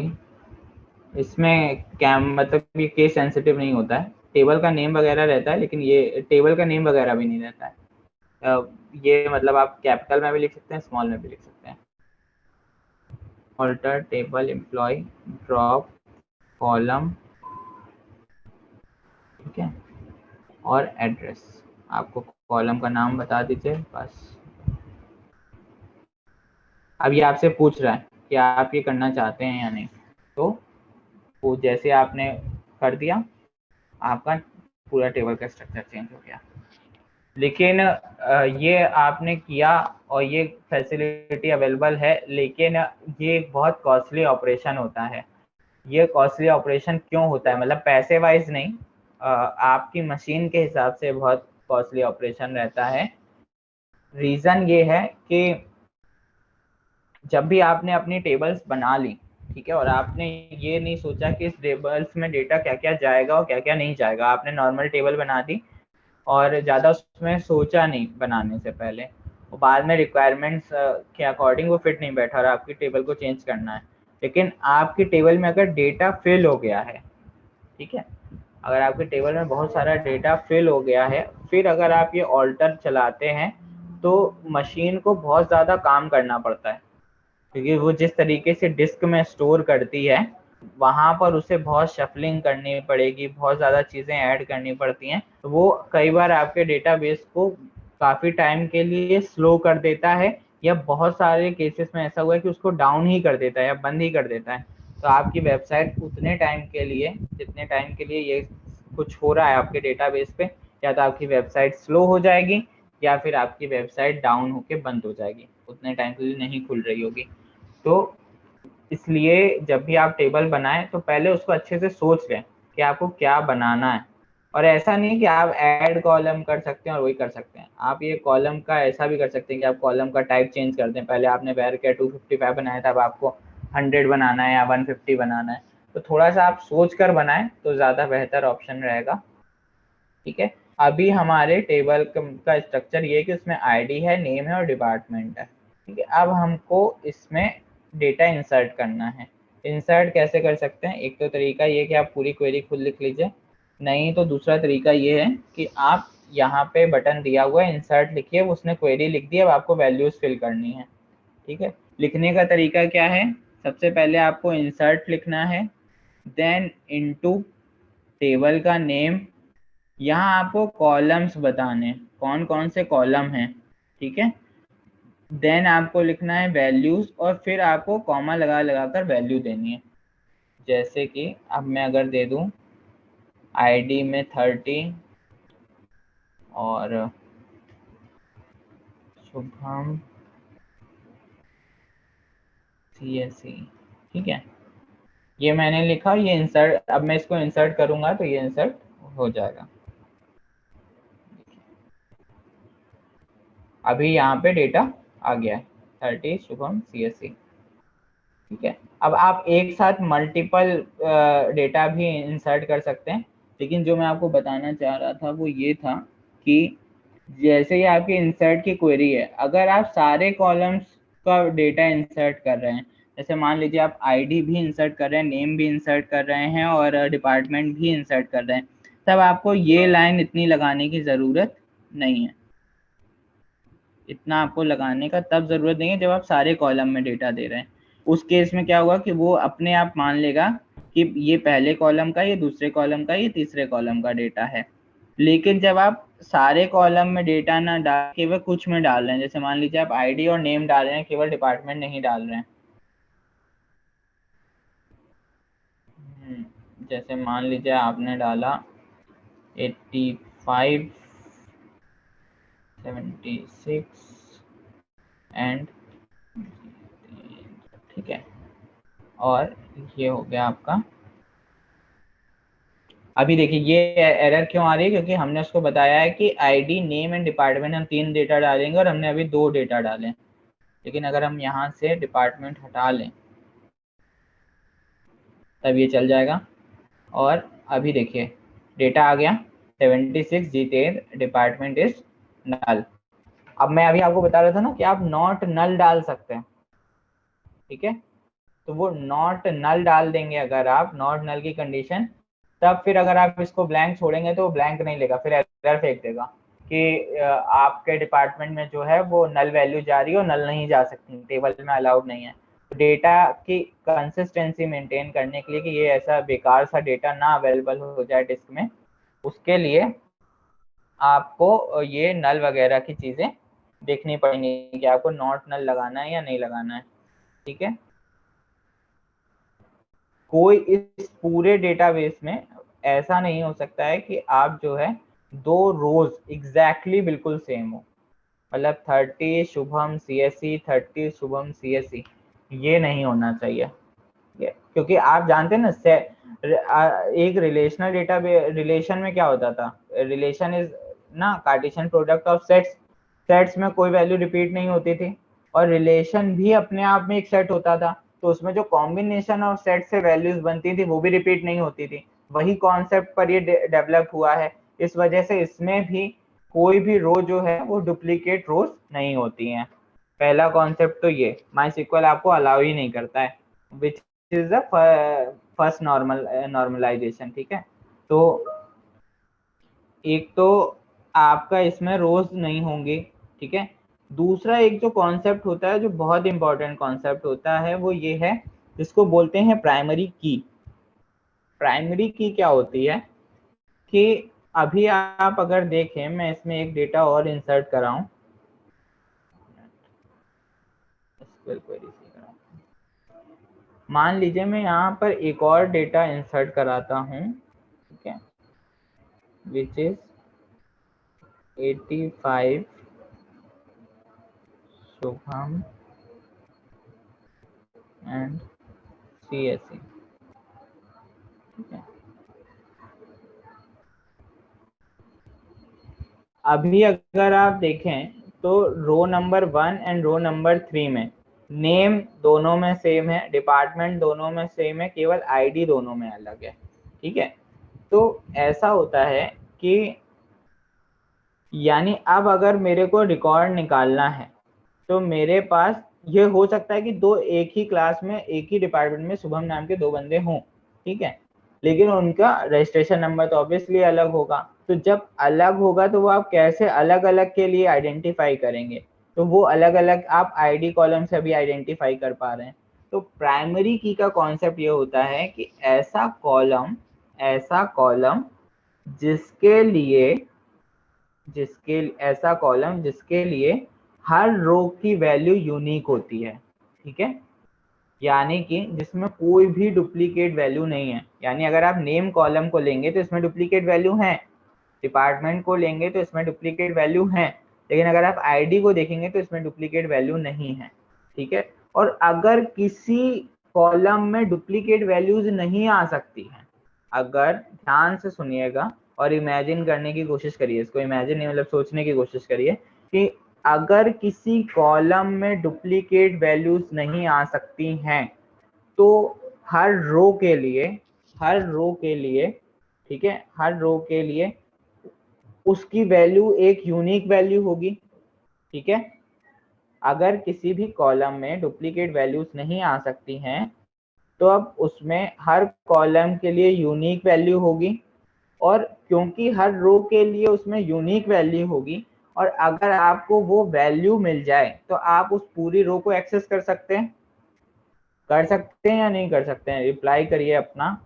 इसमें क्या मतलब ये केस सेंसिटिव नहीं होता है, टेबल का नेम वगैरह रहता है, लेकिन ये टेबल का नेम वगैरह भी नहीं रहता है। ये मतलब आप कैपिटल में भी लिख सकते हैं, स्मॉल में भी लिख सकते हैं। Alter table employ drop column, ठीक है, और एड्रेस। आपको कॉलम का नाम बता दीजिए बस। अब ये आपसे पूछ रहा है कि आप ये करना चाहते हैं या नहीं, तो वो जैसे आपने कर दिया, आपका पूरा टेबल का स्ट्रक्चर चेंज हो गया। लेकिन ये आपने किया और ये फैसिलिटी अवेलेबल है, लेकिन ये एक बहुत कॉस्टली ऑपरेशन होता है। ये कॉस्टली ऑपरेशन क्यों होता है, मतलब पैसे वाइज नहीं, आपकी मशीन के हिसाब से बहुत कॉस्टली ऑपरेशन रहता है। रीज़न ये है कि जब भी आपने अपनी टेबल्स बना ली, ठीक है, और आपने ये नहीं सोचा कि इस टेबल्स में डेटा क्या क्या जाएगा और क्या क्या नहीं जाएगा, आपने नॉर्मल टेबल बना दी और ज़्यादा उसमें सोचा नहीं बनाने से पहले, और बाद में रिक्वायरमेंट्स के अकॉर्डिंग वो फिट नहीं बैठा और आपकी टेबल को चेंज करना है। लेकिन आपकी टेबल में अगर डेटा फिल हो गया है, ठीक है, अगर आपके टेबल में बहुत सारा डेटा फिल हो गया है, फिर अगर आप ये ऑल्टर चलाते हैं तो मशीन को बहुत ज़्यादा काम करना पड़ता है, क्योंकि वो जिस तरीके से डिस्क में स्टोर करती है वहाँ पर उसे बहुत शफलिंग करनी पड़ेगी, बहुत ज़्यादा चीज़ें ऐड करनी पड़ती हैं। तो वो कई बार आपके डेटाबेस को काफ़ी टाइम के लिए स्लो कर देता है, या बहुत सारे केसेस में ऐसा हुआ है कि उसको डाउन ही कर देता है या बंद ही कर देता है। तो आपकी वेबसाइट उतने टाइम के लिए, जितने टाइम के लिए ये कुछ हो रहा है आपके डेटाबेस पे, या तो आपकी वेबसाइट स्लो हो जाएगी या फिर आपकी वेबसाइट डाउन होके बंद हो जाएगी, उतने टाइम के लिए नहीं खुल रही होगी। तो इसलिए जब भी आप टेबल बनाएं तो पहले उसको अच्छे से सोच लें कि आपको क्या बनाना है। और ऐसा नहीं कि आप ऐड कॉलम कर सकते हैं और वही कर सकते हैं, आप ये कॉलम का ऐसा भी कर सकते हैं कि आप कॉलम का टाइप चेंज कर दें। पहले आपने वेरकेर 255 बनाया था, अब आपको 100 बनाना है या 150 बनाना है, तो थोड़ा सा आप सोच कर बनाएं तो ज़्यादा बेहतर ऑप्शन रहेगा, ठीक है। अभी हमारे टेबल का स्ट्रक्चर ये है कि उसमें आईडी है, नेम है और डिपार्टमेंट है, ठीक है। अब हमको इसमें डेटा इंसर्ट करना है। इंसर्ट कैसे कर सकते हैं, एक तो तरीका ये कि आप पूरी क्वेरी खुद लिख लीजिए, नहीं तो दूसरा तरीका ये है कि आप यहाँ पे बटन दिया हुआ है इंसर्ट लिखिए, उसने क्वेरी लिख दी, अब आपको वैल्यूज फिल करनी है, ठीक है। लिखने का तरीका क्या है, सबसे पहले आपको इंसर्ट लिखना है, देन इनटू टेबल का नेम, यहाँ आपको कॉलम्स बताने कौन कौन से कॉलम हैं, ठीक है। देन आपको लिखना है वैल्यूज और फिर आपको कॉमा लगा लगा कर वैल्यू देनी है। जैसे कि अब मैं अगर दे दूं आईडी में 30 और शुभम CSE, ठीक है, ये मैंने लिखा, ये इंसर्ट, अब मैं इसको इंसर्ट करूंगा तो ये इंसर्ट हो जाएगा। अभी यहाँ पे डेटा आ गया है 30 शुभम CSE, ठीक है। अब आप एक साथ मल्टीपल डेटा भी इंसर्ट कर सकते हैं, लेकिन जो मैं आपको बताना चाह रहा था वो ये था कि जैसे ही आपकी इंसर्ट की क्वेरी है, अगर आप सारे कॉलम्स का डेटा इंसर्ट कर रहे हैं जैसे मान लीजिए आप आईडी भी इंसर्ट कर रहे हैं, नेम भी इंसर्ट कर रहे हैं और डिपार्टमेंट भी इंसर्ट कर रहे हैं, तब आपको ये लाइन इतनी लगाने की ज़रूरत नहीं है। इतना आपको लगाने का तब ज़रूरत नहीं है जब आप सारे कॉलम में डेटा दे रहे हैं। उस केस में क्या होगा कि वो अपने आप मान लेगा कि ये पहले कॉलम का, ये दूसरे कॉलम का, ये तीसरे कॉलम का डेटा है। लेकिन जब आप सारे कॉलम में डेटा ना डाल केवल कुछ में डाल रहे हैं, जैसे मान लीजिए आप आईडी और नेम डाल रहे हैं, केवल डिपार्टमेंट नहीं डाल रहे हैं, जैसे मान लीजिए आपने डाला 85, 76 एंड, ठीक है, और ये हो गया आपका। अभी देखिए ये एरर क्यों आ रही है, क्योंकि हमने उसको बताया है कि आईडी, नेम एंड डिपार्टमेंट हम 3 डेटा डालेंगे और हमने अभी 2 डेटा डाले। लेकिन अगर हम यहाँ से डिपार्टमेंट हटा लें तब ये चल जाएगा। और अभी देखिए डेटा आ गया 76, जितेंद्र, डिपार्टमेंट इज नल। अब मैं अभी आपको बता रहा था ना कि आप नॉट नल डाल सकते हैं, ठीक है, तो वो नॉट नल डाल देंगे अगर आप, नॉट नल की कंडीशन, तब फिर अगर आप इसको ब्लैंक छोड़ेंगे तो वो ब्लैंक नहीं लेगा, फिर एरर फेंक देगा कि आपके डिपार्टमेंट में जो है वो नल वैल्यू जा रही है और नल नहीं जा सकती, टेबल में अलाउड नहीं है। डेटा की कंसिस्टेंसी मेंटेन करने के लिए कि ये ऐसा बेकार सा डेटा ना अवेलेबल हो जाए डिस्क में, उसके लिए आपको ये नल वगैरह की चीज़ें देखनी पड़ेंगी कि आपको नॉट नल लगाना है या नहीं लगाना है, ठीक है। कोई इस पूरे डेटाबेस में ऐसा नहीं हो सकता है कि आप जो है 2 रोज एग्जैक्टली बिल्कुल सेम हो, मतलब 30 शुभम CSE, 30 शुभम CSE, ये नहीं होना चाहिए। क्योंकि आप जानते हैं ना, एक रिलेशनल डेटा रिलेशन में क्या होता था, रिलेशन इज ना Cartesian product of sets, sets में कोई वैल्यू रिपीट नहीं होती थी और रिलेशन भी अपने आप में एक सेट होता था, तो उसमें जो कॉम्बिनेशन ऑफ सेट से वैल्यूज बनती थी वो भी रिपीट नहीं होती थी। वही कॉन्सेप्ट पर ये डेवलप हुआ है, इस वजह से इसमें भी कोई भी रो जो है वो डुप्लीकेट रोज नहीं होती हैं। पहला कॉन्सेप्ट तो ये MySQL आपको अलाउ ही नहीं करता है, which is the first normalization, ठीक है। तो एक तो आपका इसमें रोज नहीं होंगे, ठीक है। दूसरा एक जो कॉन्सेप्ट होता है, जो बहुत इंपॉर्टेंट कॉन्सेप्ट होता है, वो ये है जिसको बोलते हैं प्राइमरी की। प्राइमरी की क्या होती है कि अभी आप अगर देखें, मैं इसमें एक डेटा और इंसर्ट कराऊं, मान लीजिए मैं यहाँ पर एक और डेटा इंसर्ट कराता हूँ, ठीक है, which is 85 Shubham and CSE, ठीक है। अभी अगर आप देखें तो row number 1 and row number 3 में नेम दोनों में सेम है, डिपार्टमेंट दोनों में सेम है, केवल आईडी दोनों में अलग है, ठीक है। तो ऐसा होता है कि यानी अब अगर मेरे को रिकॉर्ड निकालना है तो मेरे पास ये हो सकता है कि दो एक ही क्लास में, एक ही डिपार्टमेंट में शुभम नाम के 2 बंदे हों, ठीक है, लेकिन उनका रजिस्ट्रेशन नंबर तो ऑब्वियसली अलग होगा। तो जब अलग होगा तो वो आप कैसे अलग अलग के लिए आइडेंटिफाई करेंगे, तो वो अलग अलग आप आईडी कॉलम से भी आइडेंटिफाई कर पा रहे हैं। तो प्राइमरी की का कॉन्सेप्ट ये होता है कि ऐसा कॉलम जिसके लिए हर रो की वैल्यू यूनिक होती है, ठीक है, यानी कि जिसमें कोई भी डुप्लीकेट वैल्यू नहीं है। यानी अगर आप नेम कॉलम को लेंगे तो इसमें डुप्लीकेट वैल्यू है, डिपार्टमेंट को लेंगे तो इसमें डुप्लीकेट वैल्यू है, लेकिन अगर आप आईडी को देखेंगे तो इसमें डुप्लीकेट वैल्यू नहीं है, ठीक है। और अगर किसी कॉलम में डुप्लीकेट वैल्यूज नहीं आ सकती हैं, अगर ध्यान से सुनिएगा और इमेजिन करने की कोशिश करिए, इसको इमेजिन नहीं मतलब सोचने की कोशिश करिए कि अगर किसी कॉलम में डुप्लीकेट वैल्यूज नहीं आ सकती हैं तो हर रो के लिए, ठीक है, हर रो के लिए उसकी वैल्यू एक यूनिक वैल्यू होगी, ठीक है। अगर किसी भी कॉलम में डुप्लीकेट वैल्यूज नहीं आ सकती हैं तो अब उसमें हर कॉलम के लिए यूनिक वैल्यू होगी, और क्योंकि हर रो के लिए उसमें यूनिक वैल्यू होगी, और अगर आपको वो वैल्यू मिल जाए तो आप उस पूरी रो को एक्सेस कर सकते हैं। कर सकते हैं या नहीं कर सकते हैं? रिप्लाई करिए अपना।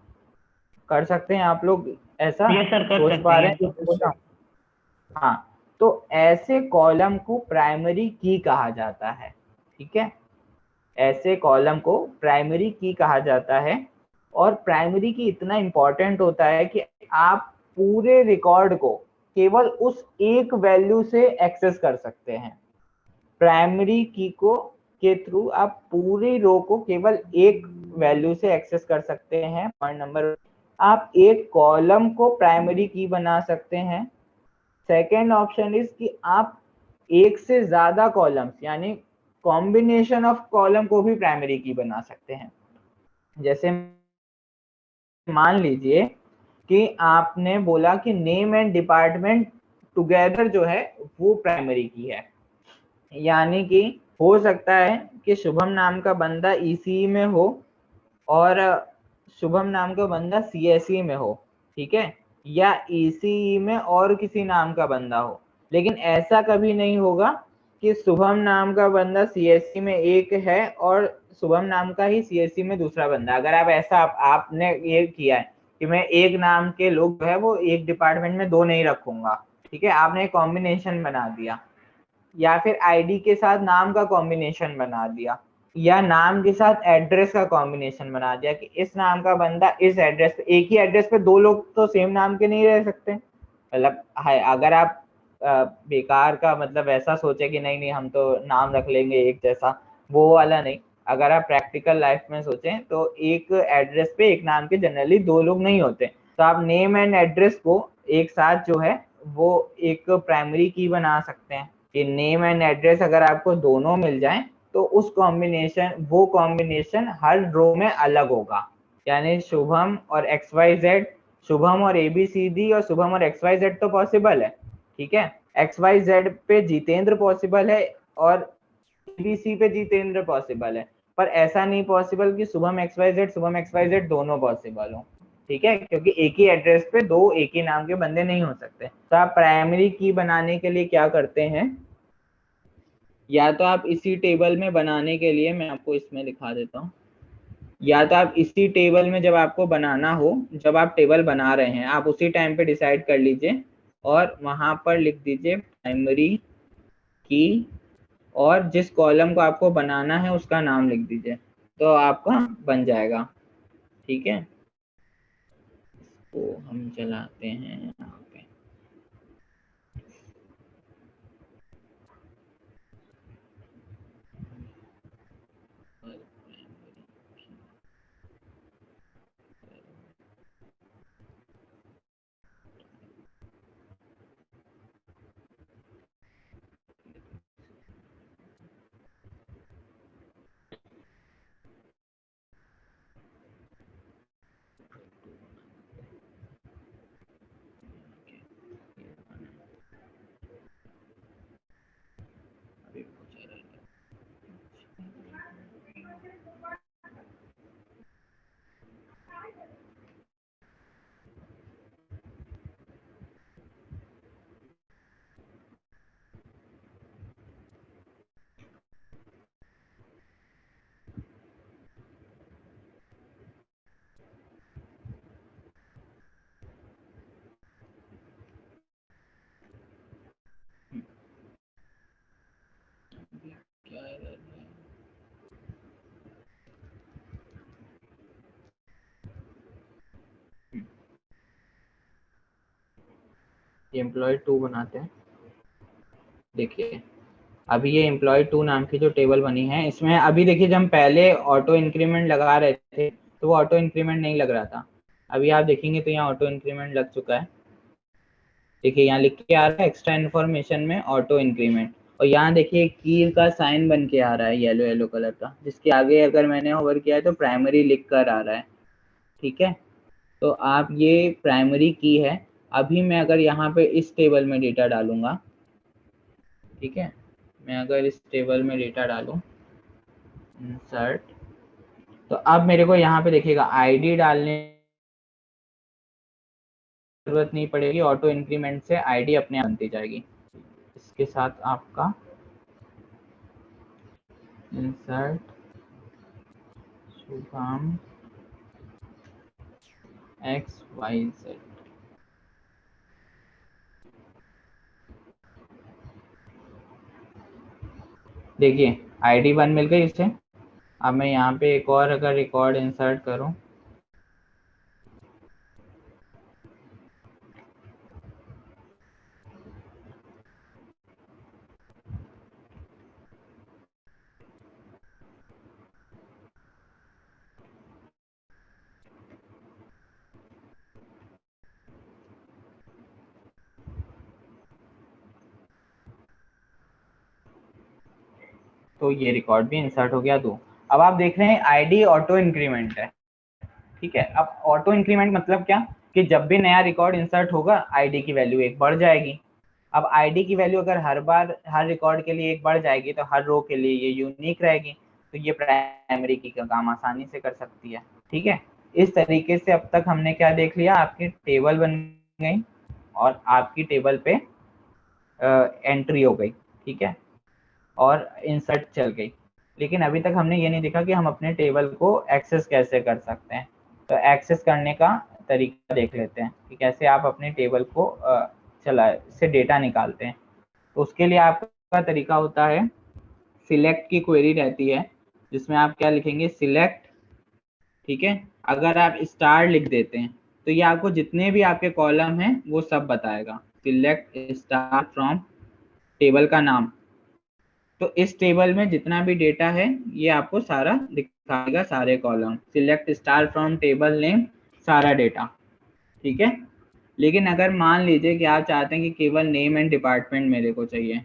कर सकते हैं आप लोग ऐसा? ये सर कर सोच सकते पा रहे हैं। हैं जो बोला? हाँ, तो ऐसे कॉलम को प्राइमरी की कहा जाता है। ठीक है, ऐसे कॉलम को प्राइमरी की कहा जाता है। और प्राइमरी की इतना इंपॉर्टेंट होता है कि आप पूरे रिकॉर्ड को केवल उस एक वैल्यू से एक्सेस कर सकते हैं। प्राइमरी की को के थ्रू आप पूरी रो को केवल एक वैल्यू से एक्सेस कर सकते हैं। पॉइंट नंबर, आप एक कॉलम को प्राइमरी की बना सकते हैं। सेकेंड ऑप्शन इज कि आप एक से ज्यादा कॉलम्स यानी कॉम्बिनेशन ऑफ कॉलम को भी प्राइमरी की बना सकते हैं। जैसे मान लीजिए कि आपने बोला कि नेम एंड डिपार्टमेंट टुगेदर जो है वो प्राइमरी की है, यानी कि हो सकता है कि शुभम नाम का बंदा ईसीई में हो और शुभम नाम का बंदा सीएसई में हो, ठीक है, या ईसीई में और किसी नाम का बंदा हो। लेकिन ऐसा कभी नहीं होगा कि शुभम नाम का बंदा सीएसई में एक है और शुभम नाम का ही सीएसई में दूसरा बंदा। अगर आप ऐसा आपने ये किया है कि मैं एक नाम के लोग जो है वो एक डिपार्टमेंट में दो नहीं रखूंगा, ठीक है, आपने एक कॉम्बिनेशन बना दिया, या फिर आईडी के साथ नाम का कॉम्बिनेशन बना दिया, या नाम के साथ एड्रेस का कॉम्बिनेशन बना दिया कि इस नाम का बंदा इस एड्रेस पे, एक ही एड्रेस पे दो लोग तो सेम नाम के नहीं रह सकते। मतलब है, अगर आप बेकार का मतलब ऐसा सोचे कि नहीं नहीं हम तो नाम रख लेंगे एक जैसा, वो वाला नहीं। अगर आप प्रैक्टिकल लाइफ में सोचें तो एक एड्रेस पे एक नाम के जनरली दो लोग नहीं होते, तो आप नेम एंड एड्रेस को एक साथ जो है वो एक प्राइमरी की बना सकते हैं कि नेम एंड एड्रेस अगर आपको दोनों मिल जाएं तो उस वो कॉम्बिनेशन हर रो में अलग होगा। यानी शुभम और एक्स वाई जेड, शुभम और ABCD और शुभम और XYZ तो पॉसिबल है, ठीक है, XYZ पे जितेंद्र पॉसिबल है और ABC पे जितेंद्र पॉसिबल है, पर ऐसा नहीं पॉसिबल कि शुभम XYZ दोनों पॉसिबल हो, ठीक है, क्योंकि एक ही एड्रेस पे दो एक ही नाम के बंदे नहीं हो सकते। तो आप प्राइमरी की बनाने के लिए क्या करते हैं, या तो आप इसी टेबल में बनाने के लिए, मैं आपको इसमें दिखा देता हूँ, या तो आप इसी टेबल में जब आपको बनाना हो, जब आप टेबल बना रहे हैं आप उसी टाइम पे डिसाइड कर लीजिए और वहां पर लिख दीजिए प्राइमरी की, और जिस कॉलम को आपको बनाना है उसका नाम लिख दीजिए, तो आपका बन जाएगा। ठीक है, तो हम चलाते हैं यहाँ पे। एम्प्लॉय 2 बनाते हैं। देखिए अभी ये एम्प्लॉय 2 नाम की जो टेबल बनी है इसमें अभी देखिए जब हम पहले ऑटो इंक्रीमेंट लगा रहे थे तो वो ऑटो इंक्रीमेंट नहीं लग रहा था। अभी आप देखेंगे तो यहाँ ऑटो इंक्रीमेंट लग चुका है। देखिए यहाँ लिख के आ रहा है एक्स्ट्रा इन्फॉर्मेशन में ऑटो इंक्रीमेंट, और यहाँ देखिए की का साइन बन के आ रहा है येलो येलो कलर का, जिसके आगे अगर मैंने होवर किया है तो प्राइमरी लिख कर आ रहा है। ठीक है, तो आप ये प्राइमरी की है। अभी मैं अगर यहाँ पे इस टेबल में डेटा डालूंगा, ठीक है, मैं अगर इस टेबल में डेटा डालूं इंसर्ट, तो अब मेरे को यहाँ पे देखिएगा आईडी डालने की जरूरत नहीं पड़ेगी, ऑटो इंक्रीमेंट से आईडी अपने आप बनती जाएगी। इसके साथ आपका इंसर्ट शुभम XYZ, देखिए आईडी 1 मिल गई इसे। अब मैं यहाँ पे एक और अगर रिकॉर्ड इंसर्ट करूँ, तो ये रिकॉर्ड भी इंसर्ट हो गया 2। अब आप देख रहे हैं आईडी ऑटो इंक्रीमेंट है, ठीक है। अब ऑटो इंक्रीमेंट मतलब क्या, कि जब भी नया रिकॉर्ड इंसर्ट होगा आईडी की वैल्यू 1 बढ़ जाएगी। अब आईडी की वैल्यू अगर हर बार हर रिकॉर्ड के लिए 1 बढ़ जाएगी तो हर रो के लिए ये यूनिक रहेगी, तो ये प्राइमरी की का काम आसानी से कर सकती है, ठीक है। इस तरीके से अब तक हमने क्या देख लिया, आपकी टेबल बन गई और आपकी टेबल पे एंट्री हो गई, ठीक है, और इंसर्ट चल गई। लेकिन अभी तक हमने ये नहीं देखा कि हम अपने टेबल को एक्सेस कैसे कर सकते हैं। तो एक्सेस करने का तरीका देख लेते हैं कि कैसे आप अपने टेबल को से डेटा निकालते हैं। तो उसके लिए आपका तरीका होता है, सिलेक्ट की क्वेरी रहती है जिसमें आप क्या लिखेंगे, सिलेक्ट, ठीक है। अगर आप स्टार लिख देते हैं तो ये आपको जितने भी आपके कॉलम हैं वो सब बताएगा। सिलेक्ट स्टार फ्रॉम टेबल का नाम, तो इस टेबल में जितना भी डेटा है ये आपको सारा दिखाएगा, सारे column. Select star from table name, सारा डेटा, ठीक है। लेकिन अगर मान लीजिए कि आप चाहते हैं कि केवल नेम एंड डिपार्टमेंट मेरे को चाहिए,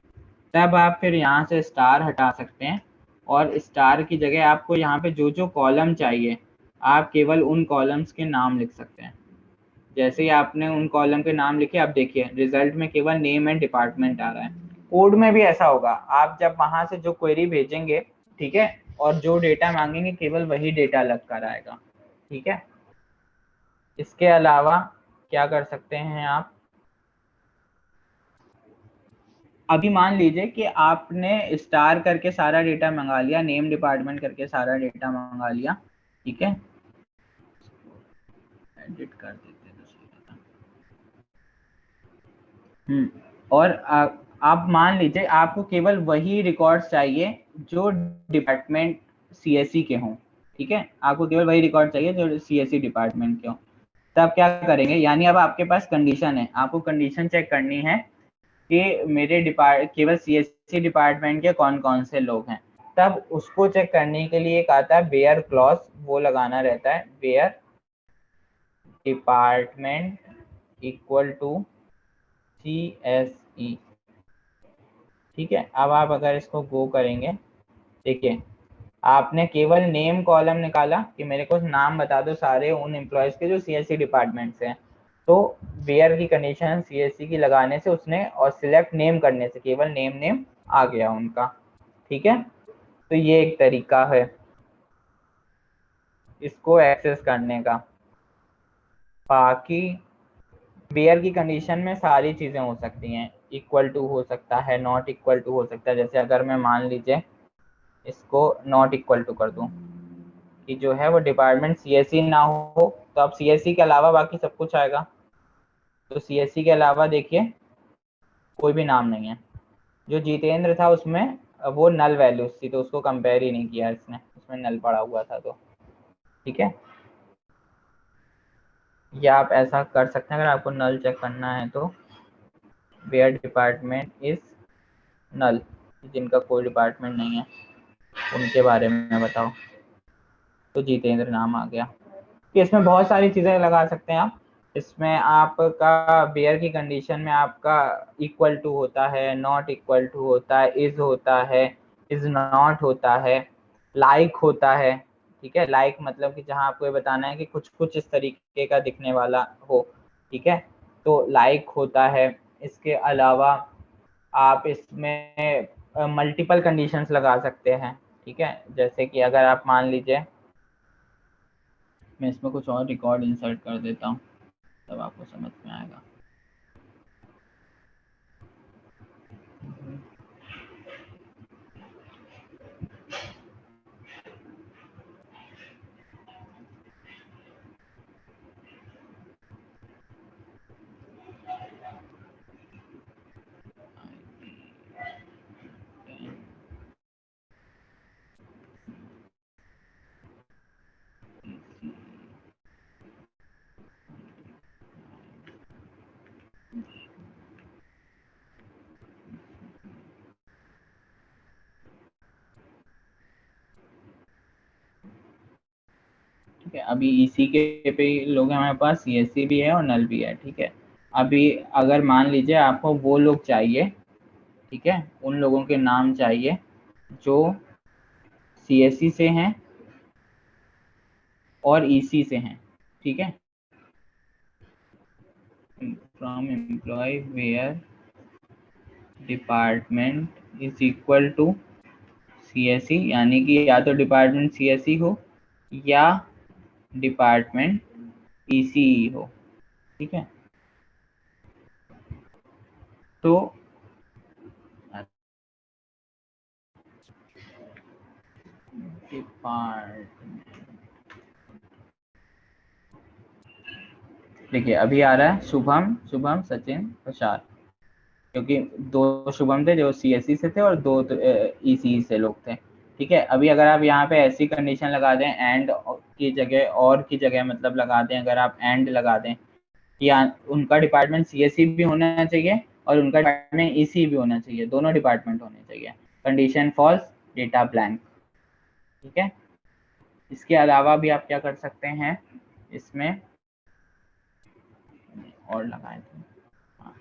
तब आप फिर यहाँ से स्टार हटा सकते हैं और स्टार की जगह आपको यहाँ पे जो जो कॉलम चाहिए आप केवल उन कॉलम्स के नाम लिख सकते हैं। जैसे ही आपने उन कॉलम के नाम लिखे, आप देखिए रिजल्ट में केवल नेम एंड डिपार्टमेंट आ रहा है। कोड में भी ऐसा होगा, आप जब वहां से जो क्वेरी भेजेंगे, ठीक है, और जो डेटा मांगेंगे केवल वही डेटा लग कर आएगा, ठीक है। इसके अलावा क्या कर सकते हैं आप, अभी मान लीजिए कि आपने स्टार करके सारा डेटा मंगा लिया, नेम डिपार्टमेंट करके सारा डेटा मंगा लिया, ठीक है। एडिट कर देते हैं और आप मान लीजिए आपको केवल वही रिकॉर्ड्स चाहिए जो डिपार्टमेंट सीएससी के हों, ठीक है। आपको केवल वही रिकॉर्ड चाहिए जो सीएससी डिपार्टमेंट के हों। तब क्या करेंगे, यानी अब आपके पास कंडीशन है, आपको कंडीशन चेक करनी है कि मेरे केवल सीएससी डिपार्टमेंट के कौन कौन से लोग हैं। तब उसको चेक करने के लिए एक आता है वेयर क्लॉज, वो लगाना रहता है, where department equal to CSE, ठीक है। अब आप अगर इसको गो करेंगे, देखिए आपने केवल नेम कॉलम निकाला कि मेरे को नाम बता दो सारे उन एम्प्लॉयज के जो सीएससी डिपार्टमेंट से हैं, तो वेयर की कंडीशन सीएससी की लगाने से उसने और सिलेक्ट नेम करने से केवल नेम आ गया उनका, ठीक है। तो ये एक तरीका है इसको एक्सेस करने का। बाकी वेयर की कंडीशन में सारी चीज़ें हो सकती हैं, इक्वल टू हो सकता है, नॉट इक्वल टू हो सकता है। जैसे अगर मैं मान लीजिए इसको नॉट इक्वल टू कर दूं कि जो है वो डिपार्टमेंट सीएससी ना हो, तो अब सीएससी के अलावा बाकी सब कुछ आएगा। तो सीएससी के अलावा देखिए कोई भी नाम नहीं है। जो जितेंद्र था उसमें वो नल वैल्यूज थी, तो उसको कंपेयर ही नहीं किया इसने, उसमें नल पड़ा हुआ था, तो ठीक है। या आप ऐसा कर सकते हैं, अगर आपको नल चेक करना है तो वेयर डिपार्टमेंट इज नल, जिनका कोई डिपार्टमेंट नहीं है उनके बारे में बताओ, तो जितेंद्र नाम आ गया। कि इसमें बहुत सारी चीज़ें लगा सकते हैं आप। इसमें आपका वेयर की कंडीशन में आपका इक्वल टू होता है, नॉट इक्वल टू होता है, इज होता है, इज नॉट होता है, लाइक होता है, ठीक है। लाइक मतलब कि जहाँ आपको ये बताना है कि कुछ कुछ इस तरीके का दिखने वाला हो, ठीक है, तो लाइक होता है। इसके अलावा आप इसमें मल्टीपल कंडीशंस लगा सकते हैं, ठीक है। जैसे कि अगर आप मान लीजिए, मैं इसमें कुछ और रिकॉर्ड इंसर्ट कर देता हूँ तब आपको समझ में आएगा। ठीक है, अभी ईसी के पे लोग हैं हमारे पास, सीएससी भी है और नल भी है, ठीक है। अभी अगर मान लीजिए आपको वो लोग चाहिए, ठीक है, उन लोगों के नाम चाहिए जो सीएससी से हैं और ईसी से हैं, ठीक है। From employ where department is equal to CSC, यानी कि या तो डिपार्टमेंट सीएससी हो या डिपार्टमेंट ईसी हो, ठीक है। तो डिपार्टमेंट, देखिए अभी आ रहा है शुभम, शुभम, सचिन, तुषार, क्योंकि दो शुभम थे जो सीएससी से थे और दो ईसी से लोग थे, ठीक है। अभी अगर आप यहाँ पे ऐसी कंडीशन लगा दें एंड की जगह और की जगह मतलब लगा दें, अगर आप एंड लगा दें या उनका डिपार्टमेंट सीएससी भी होना चाहिए और उनका डिपार्टमेंट ईसी भी होना चाहिए, दोनों डिपार्टमेंट होने चाहिए, कंडीशन फॉल्स, डेटा ब्लैंक, ठीक है। इसके अलावा भी आप क्या कर सकते हैं, इसमें और लगाए थे, हाँ।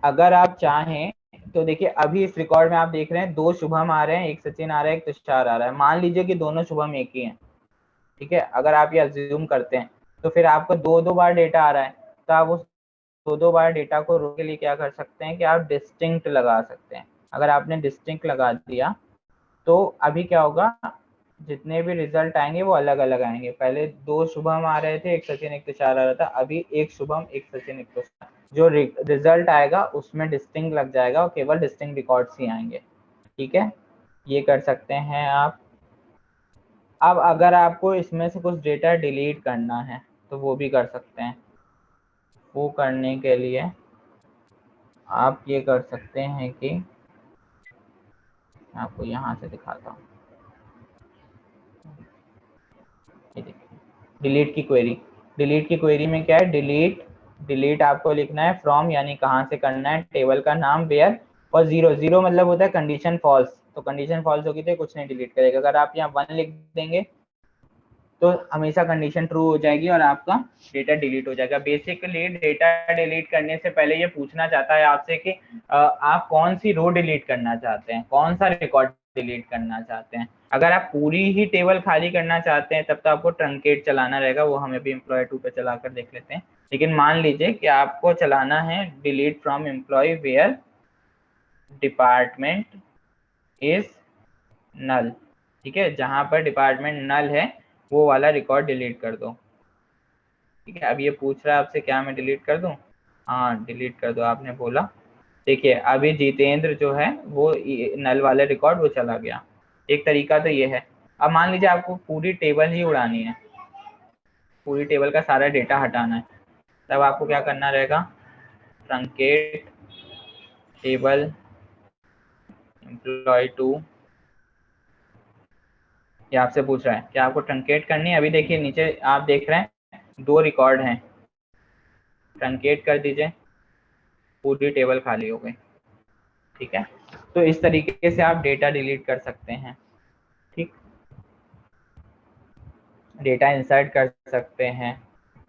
अगर आप चाहें तो देखिए अभी इस रिकॉर्ड में आप देख रहे हैं दो शुभम आ रहे हैं, एक सचिन आ रहा है, एक तुषार आ रहा है। मान लीजिए कि दोनों शुभम एक ही हैं, ठीक है। अगर आप ये अज्यूम करते हैं तो फिर आपको दो दो बार डेटा आ रहा है, तो आप उस दो दो बार डेटा को रोकने के लिए क्या कर सकते हैं कि आप डिस्टिंक्ट लगा सकते हैं। अगर आपने डिस्टिंक्ट लगा दिया तो अभी क्या होगा, जितने भी रिजल्ट आएंगे वो अलग अलग आएंगे। पहले दो शुभम आ रहे थे, एक सचिन एक तुषार आ रहा था, अभी एक शुभम एक सचिन एक तुषार, जो रिजल्ट आएगा उसमें डिस्टिंक्ट लग जाएगा और केवल डिस्टिंक्ट रिकॉर्ड्स ही आएंगे, ठीक है। ये कर सकते हैं आप। अब अगर आपको इसमें से कुछ डेटा डिलीट करना है तो वो भी कर सकते हैं। वो करने के लिए आप ये कर सकते हैं कि आपको यहाँ से दिखाता हूँ, डिलीट की क्वेरी। डिलीट की क्वेरी में क्या है, डिलीट, डिलीट आपको लिखना है फ्रॉम, यानी कहाँ से करना है, टेबल का नाम, वेयर, और जीरो, जीरो मतलब होता है कंडीशन फॉल्स, तो कंडीशन फॉल्स होगी तो कुछ नहीं डिलीट करेगा। अगर आप यहाँ 1 लिख देंगे तो हमेशा कंडीशन ट्रू हो जाएगी और आपका डेटा डिलीट हो जाएगा। बेसिकली डेटा डिलीट करने से पहले ये पूछना चाहता है आपसे कि आप कौन सी रो डिलीट करना चाहते हैं, कौन सा रिकॉर्ड डिलीट करना चाहते हैं। अगर आप पूरी ही टेबल खाली करना चाहते हैं तब तो आपको ट्रंकेट चलाना रहेगा, वो हमें भी एम्प्लॉय 2 पे चला कर देख लेते हैं। लेकिन मान लीजिए कि आपको चलाना है delete from employ where department is null, ठीक है। जहां पर डिपार्टमेंट नल है वो वाला रिकॉर्ड डिलीट कर दो, ठीक है। अब ये पूछ रहा है आपसे क्या मैं डिलीट कर दूं, हाँ डिलीट कर दो आपने बोला। देखिए अभी जितेंद्र जो है वो नल वाले रिकॉर्ड वो चला गया। एक तरीका तो ये है। अब मान लीजिए आपको पूरी टेबल ही उड़ानी है, पूरी टेबल का सारा डेटा हटाना है, तब आपको क्या करना रहेगा, ट्रंकेट टेबल एम्प्लॉय 2, ये आपसे पूछ रहा है कि आपको ट्रंकेट करनी है। अभी देखिए नीचे आप देख रहे हैं 2 रिकॉर्ड हैं, ट्रंकेट कर दीजिए, पूरी टेबल खाली हो गई, ठीक है। तो इस तरीके से आप डेटा डिलीट कर सकते हैं, ठीक, डेटा इंसर्ट कर सकते हैं,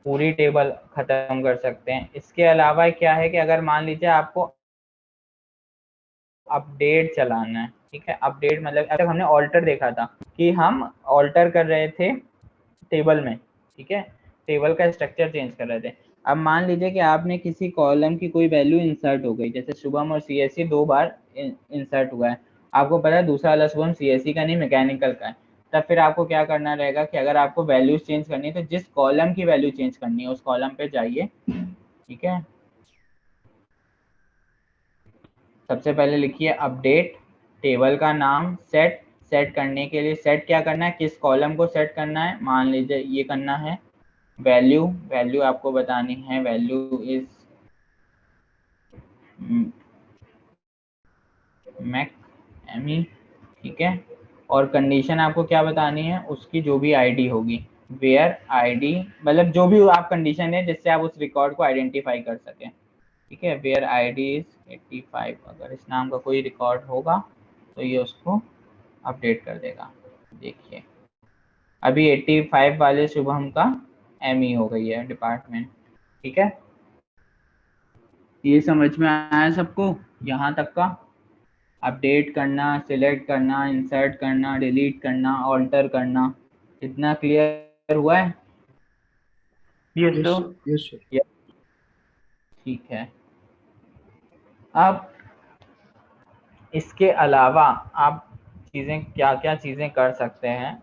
पूरी टेबल खत्म कर सकते हैं। इसके अलावा क्या है कि अगर मान लीजिए आपको अपडेट चलाना है, ठीक है। अपडेट मतलब अब तक हमने ऑल्टर देखा था कि हम ऑल्टर कर रहे थे टेबल में, ठीक है, टेबल का स्ट्रक्चर चेंज कर रहे थे। अब मान लीजिए कि आपने किसी कॉलम की कोई वैल्यू इंसर्ट हो गई, जैसे शुभम और सीएससी 2 बार इंसर्ट हुआ है, आपको पता है दूसरा वाला शुभम सीएससी का नहीं मैकेनिकल का है, तब फिर आपको क्या करना रहेगा कि अगर आपको वैल्यूज चेंज करनी है तो जिस कॉलम की वैल्यू चेंज करनी है उस कॉलम पे जाइए। ठीक है, सबसे पहले लिखिए अपडेट, टेबल का नाम सेट, सेट करने के लिए सेट क्या करना है, किस कॉलम को सेट करना है, मान लीजिए ये करना है वैल्यू, वैल्यू आपको बतानी है वैल्यू इज मैक एमी। ठीक है, और कंडीशन आपको क्या बतानी है, उसकी जो भी आईडी होगी, वेयर आईडी, मतलब जो भी आप कंडीशन है जिससे आप उस रिकॉर्ड को आइडेंटिफाई कर सकें। ठीक है, वेयर आईडी इज 85, अगर इस नाम का कोई रिकॉर्ड होगा तो ये उसको अपडेट कर देगा। देखिए अभी 85 वाले शुभम का एमई हो गई है डिपार्टमेंट। ठीक है, ये समझ में आया सबको यहाँ तक का? अपडेट करना, सिलेक्ट करना, इंसर्ट करना, डिलीट करना, ऑल्टर करना, इतना क्लियर हुआ है? Yes, Yes, sir. sir. Yes, sir. Yes. ठीक है, अब इसके अलावा आप चीज़ें क्या क्या चीज़ें कर सकते हैं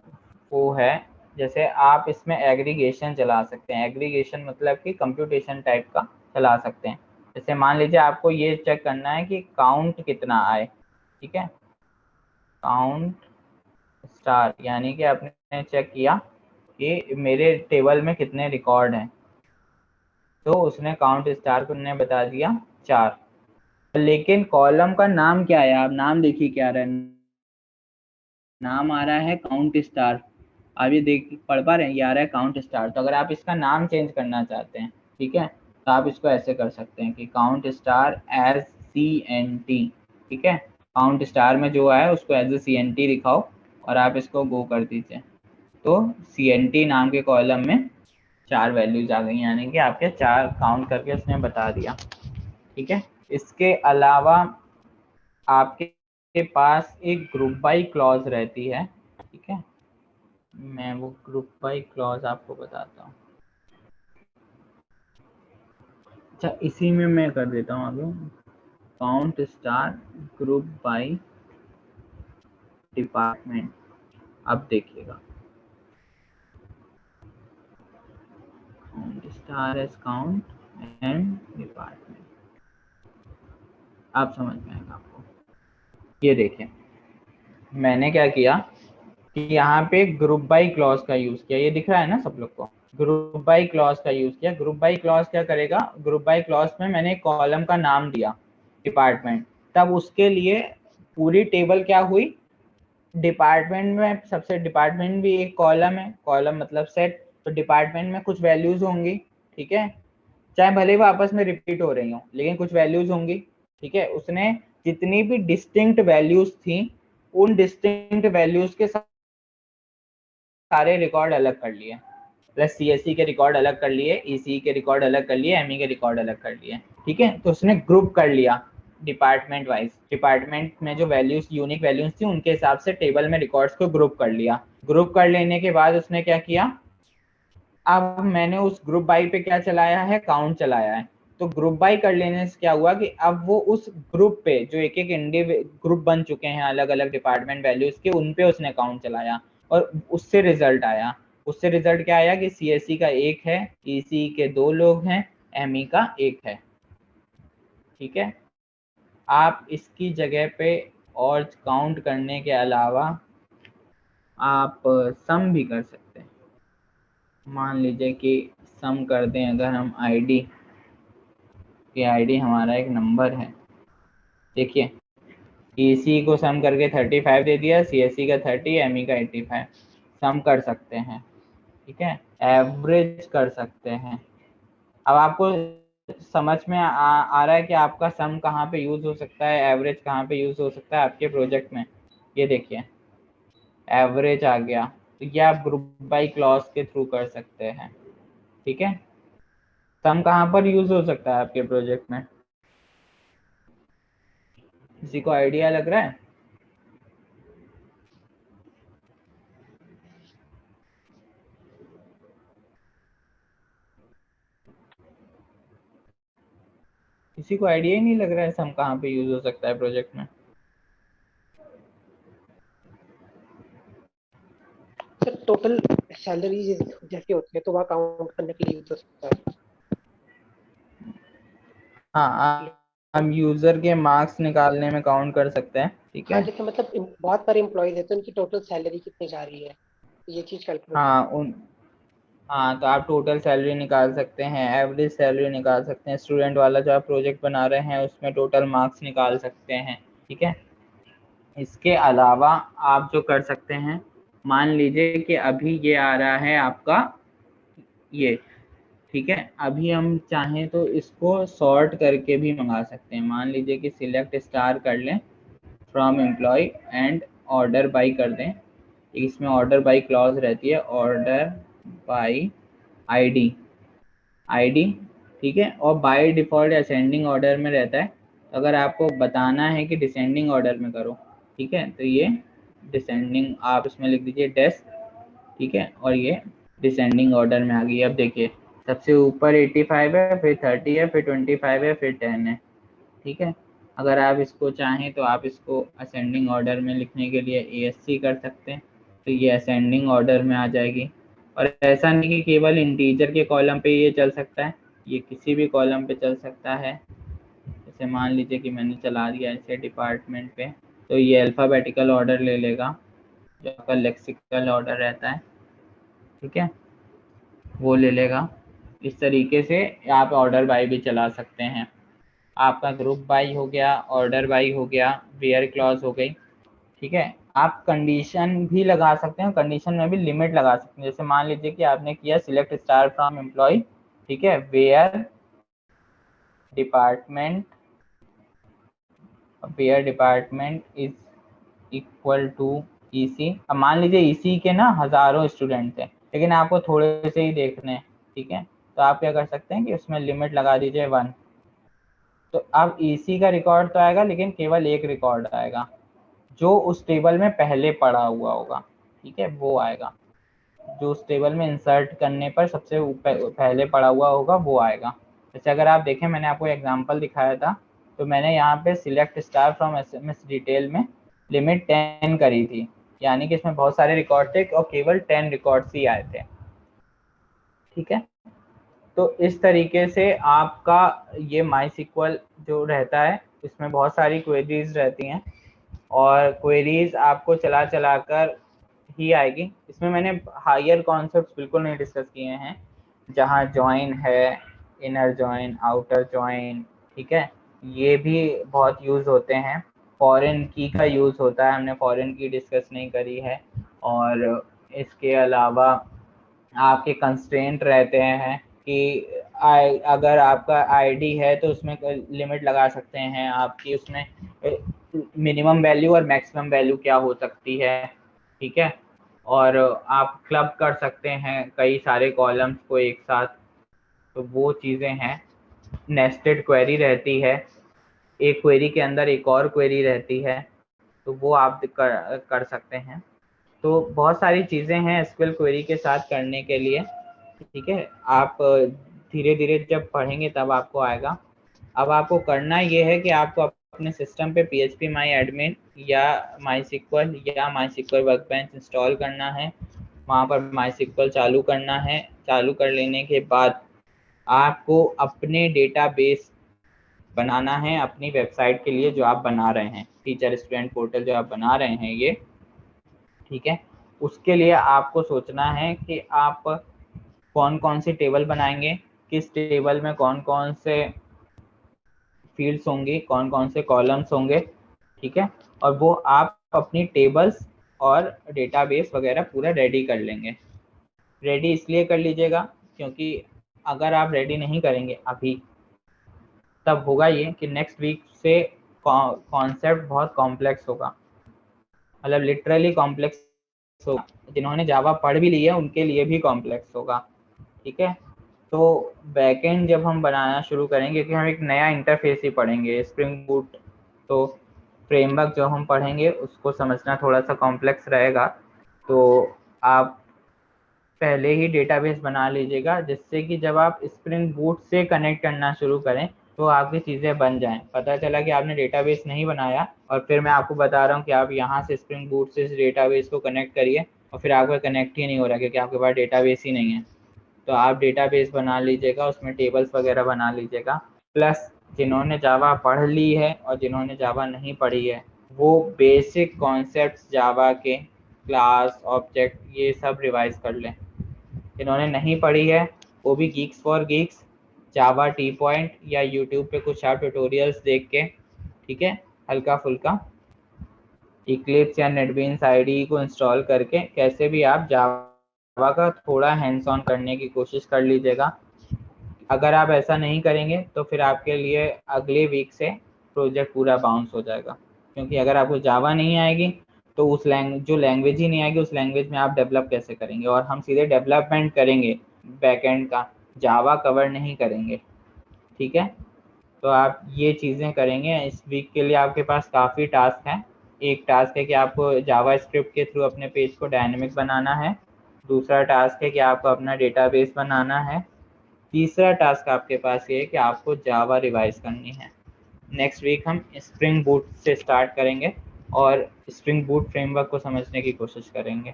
वो है, जैसे आप इसमें एग्रीगेशन चला सकते हैं। एग्रीगेशन मतलब कि कंप्यूटेशन टाइप का चला सकते हैं। जैसे मान लीजिए आपको ये चेक करना है कि काउंट कितना आए। ठीक है, काउंट स्टार, यानी कि आपने चेक किया कि मेरे टेबल में कितने रिकॉर्ड हैं, तो उसने काउंट स्टार को ने बता दिया 4। लेकिन कॉलम का नाम क्या है, आप नाम देखिए क्या रहा है, नाम आ रहा है काउंट स्टार। आप ये देख पढ़ पा रहे हैं, ये आ रहा है काउंट स्टार। तो अगर आप इसका नाम चेंज करना चाहते हैं, ठीक है, तो आप इसको ऐसे कर सकते हैं कि काउंट स्टार एज CNT। ठीक है, काउंट स्टार में जो आया उसको एज CNT दिखाओ और आप इसको गो कर दीजिए, तो CNT नाम के कॉलम में 4 वैल्यूज आ गई, यानी कि आपके 4 काउंट करके उसने बता दिया। ठीक है, इसके अलावा आपके पास एक ग्रुप बाई क्लॉज रहती है। ठीक है, मैं वो ग्रुप बाई क्लॉज आपको बताता हूँ। अच्छा, इसी में मैं कर देता हूँ आगे, count star group by department. अब देखिएगा, count star as count and department, आप समझ में आएगा आपको। ये देखिए मैंने क्या किया कि यहाँ पे ग्रुप बाई क्लॉज का यूज किया, ये दिख रहा है ना सब लोग को, ग्रुप बाई क्लॉज का यूज किया। ग्रुप बाई क्लॉज क्या करेगा, ग्रुप बाई क्लॉज में मैंने एक कॉलम का नाम दिया डिपार्टमेंट, तब उसके लिए पूरी टेबल क्या हुई, डिपार्टमेंट में सबसे, डिपार्टमेंट भी एक कॉलम है, कॉलम मतलब सेट, तो डिपार्टमेंट में कुछ वैल्यूज होंगी। ठीक है, चाहे भले वो आपस में रिपीट हो रही हो लेकिन कुछ वैल्यूज होंगी। ठीक है, उसने जितनी भी डिस्टिंक्ट वैल्यूज थी उन डिस्टिंक्ट वैल्यूज के सारे रिकॉर्ड अलग कर लिए, प्लस CSC के रिकॉर्ड अलग कर लिए, EC के रिकॉर्ड अलग कर लिए, ME के रिकॉर्ड अलग कर लिए। ठीक है, तो उसने ग्रुप कर लिया डिपार्टमेंट वाइज, डिपार्टमेंट में जो वैल्यूज यूनिक वैल्यूज थी उनके हिसाब से टेबल में रिकॉर्ड्स को ग्रुप कर लिया। ग्रुप कर लेने के बाद उसने क्या किया, अब मैंने उस ग्रुप बाई पे क्या चलाया है, काउंट चलाया है। तो ग्रुप बाई कर लेने से क्या हुआ कि अब वो उस ग्रुप पे जो एक एक ग्रुप बन चुके हैं अलग अलग डिपार्टमेंट वैल्यूज के, उन पे उसने काउंट चलाया और उससे रिजल्ट आया। उससे रिजल्ट क्या आया कि CSC का 1 है, EC के 2 लोग हैं, ME का 1 है। ठीक है, आप इसकी जगह पे और काउंट करने के अलावा आप सम भी कर सकते हैं। मान लीजिए कि सम कर दें अगर हम आईडी, कि आईडी हमारा एक नंबर है। देखिए EC को सम करके 35 दे दिया, CSC का 30, ME का 85, सम कर सकते हैं। ठीक है, एवरेज कर सकते हैं। अब आपको समझ में आ रहा है कि आपका सम कहाँ पे यूज हो सकता है, एवरेज कहाँ पे यूज हो सकता है आपके प्रोजेक्ट में। ये देखिए एवरेज आ गया, तो ये आप ग्रुप बाई क्लॉज के थ्रू कर सकते हैं। ठीक है, सम कहाँ पर यूज हो सकता है आपके प्रोजेक्ट में, किसी को आइडिया लग रहा है? किसी को आइडिया ही नहीं लग रहा है सम कहाँ पे यूज हो सकता है प्रोजेक्ट में? सर टोटल सैलरी जैसी होती है तो वहाँ काउंट करने के लिए यूज हो सकता है। हाँ, हम यूजर के मार्क्स निकालने में काउंट कर सकते हैं, ठीक हाँ है। जैसे मतलब बहुत सारे एम्प्लॉयज है तो उनकी टोटल सैलरी कितनी जा रही है, ये चीज कैलकुलेट। हाँ, तो आप टोटल सैलरी निकाल सकते हैं, एवरेज सैलरी निकाल सकते हैं, स्टूडेंट वाला जो आप प्रोजेक्ट बना रहे हैं उसमें टोटल मार्क्स निकाल सकते हैं, ठीक है। इसके अलावा आप जो कर सकते हैं, मान लीजिए कि अभी ये आ रहा है आपका ये, ठीक है। अभी हम चाहें तो इसको सॉर्ट करके भी मंगा सकते हैं। मान लीजिए कि सिलेक्ट स्टार कर लें from employ and order by कर दें। इसमें ऑर्डर बाई क्लॉज रहती है, ऑर्डर बाई आईडी, ठीक है। और बाय डिफ़ॉल्ट असेंडिंग ऑर्डर में रहता है। अगर आपको बताना है कि डिसेंडिंग ऑर्डर में करो, ठीक है, तो ये डिसेंडिंग आप इसमें लिख दीजिए डेस्क, ठीक है। और ये डिसेंडिंग ऑर्डर में आ गई। अब देखिए सबसे ऊपर 85 है, फिर 30 है, फिर 25 है, फिर 10 है, ठीक है। अगर आप इसको चाहें तो आप इसको असेंडिंग ऑर्डर में लिखने के लिए ASC कर सकते हैं, तो ये असेंडिंग ऑर्डर में आ जाएगी। और ऐसा नहीं कि केवल इंटीजर के कॉलम पे ये चल सकता है, ये किसी भी कॉलम पे चल सकता है। जैसे मान लीजिए कि मैंने चला दिया इसे डिपार्टमेंट पे, तो ये अल्फ़ाबेटिकल ऑर्डर ले लेगा, जो आपका लेक्सिकल ऑर्डर रहता है, ठीक है, वो ले लेगा। इस तरीके से आप ऑर्डर बाय भी चला सकते हैं। आपका ग्रुप बाई हो गया, ऑर्डर बाई हो गया, वेयर क्लॉज हो गई, ठीक है। आप कंडीशन भी लगा सकते हैं, कंडीशन में भी लिमिट लगा सकते हैं। जैसे मान लीजिए कि आपने किया सिलेक्ट स्टार फ्रॉम एम्प्लॉय, ठीक है, where department is equal to EC। अब मान लीजिए EC के ना हज़ारों स्टूडेंट थे, लेकिन आपको थोड़े से ही देखने हैं, ठीक है। तो आप क्या कर सकते हैं कि उसमें लिमिट लगा दीजिए 1। तो अब EC का रिकॉर्ड तो आएगा, लेकिन केवल एक रिकॉर्ड आएगा जो उस टेबल में पहले पड़ा हुआ होगा, ठीक है, वो आएगा। जो उस टेबल में इंसर्ट करने पर सबसे पहले पड़ा हुआ होगा वो आएगा। जैसे अगर आप देखें, मैंने आपको एग्जांपल दिखाया था, तो मैंने यहाँ पे select star from SMS detail में लिमिट 10 करी थी, यानी कि इसमें बहुत सारे रिकॉर्ड थे और केवल 10 रिकॉर्ड्स ही आए थे, ठीक है। तो इस तरीके से आपका ये MySQL जो रहता है, इसमें बहुत सारी क्वेरीज रहती हैं और क्वेरीज आपको चला चला कर ही आएगी। इसमें मैंने हायर कॉन्सेप्ट्स बिल्कुल नहीं डिस्कस किए हैं, जहाँ जॉइन है, इनर जॉइन, आउटर जॉइन, ठीक है, ये भी बहुत यूज़ होते हैं। फॉरेन की का यूज़ होता है, हमने फॉरेन की डिस्कस नहीं करी है। और इसके अलावा आपके कंस्ट्रेंट रहते हैं कि अगर आपका आईडी है तो उसमें लिमिट लगा सकते हैं आपकी, उसमें मिनिमम वैल्यू और मैक्सिमम वैल्यू क्या हो सकती है, ठीक है। और आप क्लब कर सकते हैं कई सारे कॉलम्स को एक साथ, तो वो चीज़ें हैं। नेस्टेड क्वेरी रहती है, एक क्वेरी के अंदर एक और क्वेरी रहती है, तो वो आप कर सकते हैं। तो बहुत सारी चीज़ें हैं SQL क्वेरी के साथ करने के लिए, ठीक है। आप धीरे धीरे जब पढ़ेंगे तब आपको आएगा। अब आपको करना ये है कि आपको अपने सिस्टम पे PHP My Admin या MySQL या MySQL Workbench इंस्टॉल करना है, वहाँ पर MySQL चालू करना है। चालू कर लेने के बाद आपको अपने डेटाबेस बनाना है अपनी वेबसाइट के लिए जो आप बना रहे हैं, टीचर स्टूडेंट पोर्टल जो आप बना रहे हैं ये, ठीक है। उसके लिए आपको सोचना है कि आप कौन कौन सी टेबल बनाएंगे, किस टेबल में कौन कौन से फील्ड्स होंगी, कौन कौन से कॉलम्स होंगे, ठीक है। और वो आप अपनी टेबल्स और डेटाबेस वगैरह पूरा रेडी कर लेंगे। रेडी इसलिए कर लीजिएगा क्योंकि अगर आप रेडी नहीं करेंगे अभी, तब होगा ये कि नेक्स्ट वीक से कॉन्सेप्ट बहुत कॉम्प्लेक्स होगा, मतलब लिटरली कॉम्प्लेक्स होगा। जिन्होंने जावा पढ़ भी लिया उनके लिए भी कॉम्प्लेक्स होगा, ठीक है। तो बैकएंड जब हम बनाना शुरू करेंगे, क्योंकि हम एक नया इंटरफेस ही पढ़ेंगे स्प्रिंग बूट, तो फ्रेमवर्क जो हम पढ़ेंगे उसको समझना थोड़ा सा कॉम्प्लेक्स रहेगा। तो आप पहले ही डेटाबेस बना लीजिएगा, जिससे कि जब आप स्प्रिंग बूट से कनेक्ट करना शुरू करें तो आपकी चीज़ें बन जाएं। पता चला कि आपने डेटाबेस नहीं बनाया और फिर मैं आपको बता रहा हूँ कि आप यहाँ से स्प्रिंग बूट से इस डेटाबेस को कनेक्ट करिए और फिर आपका कनेक्ट ही नहीं हो रहा क्योंकि आपके पास डेटाबेस ही नहीं है। तो आप डेटाबेस बना लीजिएगा, उसमें टेबल्स वगैरह बना लीजिएगा। प्लस जिन्होंने जावा पढ़ ली है और जिन्होंने जावा नहीं पढ़ी है वो बेसिक कॉन्सेप्ट्स जावा के, क्लास, ऑब्जेक्ट, ये सब रिवाइज कर लें। जिन्होंने नहीं पढ़ी है वो भी Geeks for Geeks, Java T point या यूट्यूब पे कुछ आप ट्यूटोरियल्स देख के, ठीक है, हल्का फुल्का इक्लिप्स या नेटबीन्स आईडी को इंस्टॉल करके कैसे भी आप जावा का थोड़ा हैंड्स ऑन करने की कोशिश कर लीजिएगा। अगर आप ऐसा नहीं करेंगे तो फिर आपके लिए अगले वीक से प्रोजेक्ट पूरा बाउंस हो जाएगा, क्योंकि अगर आपको जावा नहीं आएगी तो उस जो लैंग्वेज ही नहीं आएगी उस लैंग्वेज में आप डेवलप कैसे करेंगे। और हम सीधे डेवलपमेंट करेंगे बैकएंड का, जावा कवर नहीं करेंगे, ठीक है। तो आप ये चीज़ें करेंगे। इस वीक के लिए आपके पास काफ़ी टास्क हैं। एक टास्क है कि आपको जावा स्क्रिप्ट के थ्रू अपने पेज को डायनेमिक बनाना है। दूसरा टास्क है कि आपको अपना डेटाबेस बनाना है। तीसरा टास्क आपके पास ये है कि आपको जावा रिवाइज करनी है। नेक्स्ट वीक हम स्प्रिंग बूट से स्टार्ट करेंगे और स्प्रिंग बूट फ्रेमवर्क को समझने की कोशिश करेंगे,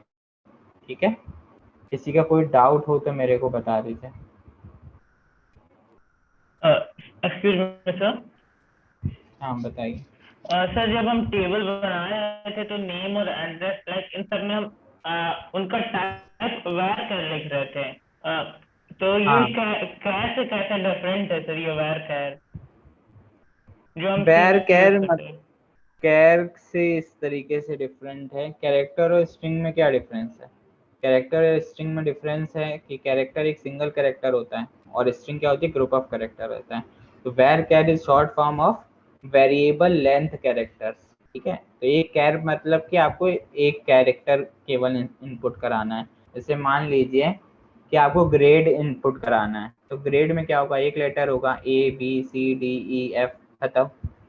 ठीक है। किसी का कोई डाउट हो तो मेरे को बता दीजिए। Excuse me sir. हाँ बताइए। सर जब हम टेबल बना रहे थे तो नेम और एड्रेस लाइक इन सब में हम उनका टाइप वेर कर लिख रहे थे। तो ये हाँ, कैर से कैसे डिफरेंट है सर, ये वेर कैर जो हम सी बैर में यूज कैर करते हैं? कैर से इस तरीके से डिफरेंट है। कैरेक्टर और स्ट्रिंग में क्या डिफरेंस है? कैरेक्टर और स्ट्रिंग में डिफरेंस है कि कैरेक्टर एक सिंगल कैरेक्टर होता है और स्ट्रिंग क्या होती है, ग्रुप ऑफ कैरेक्टर होता है। तो var char is short form of variable length characters, ठीक है। तो एक कैर मतलब कि आपको एक कैरेक्टर केवल इनपुट कराना है। जैसे मान लीजिए कि आपको ग्रेड इनपुट कराना है, तो ग्रेड में क्या होगा, एक लेटर होगा ABCDEF, खत्म,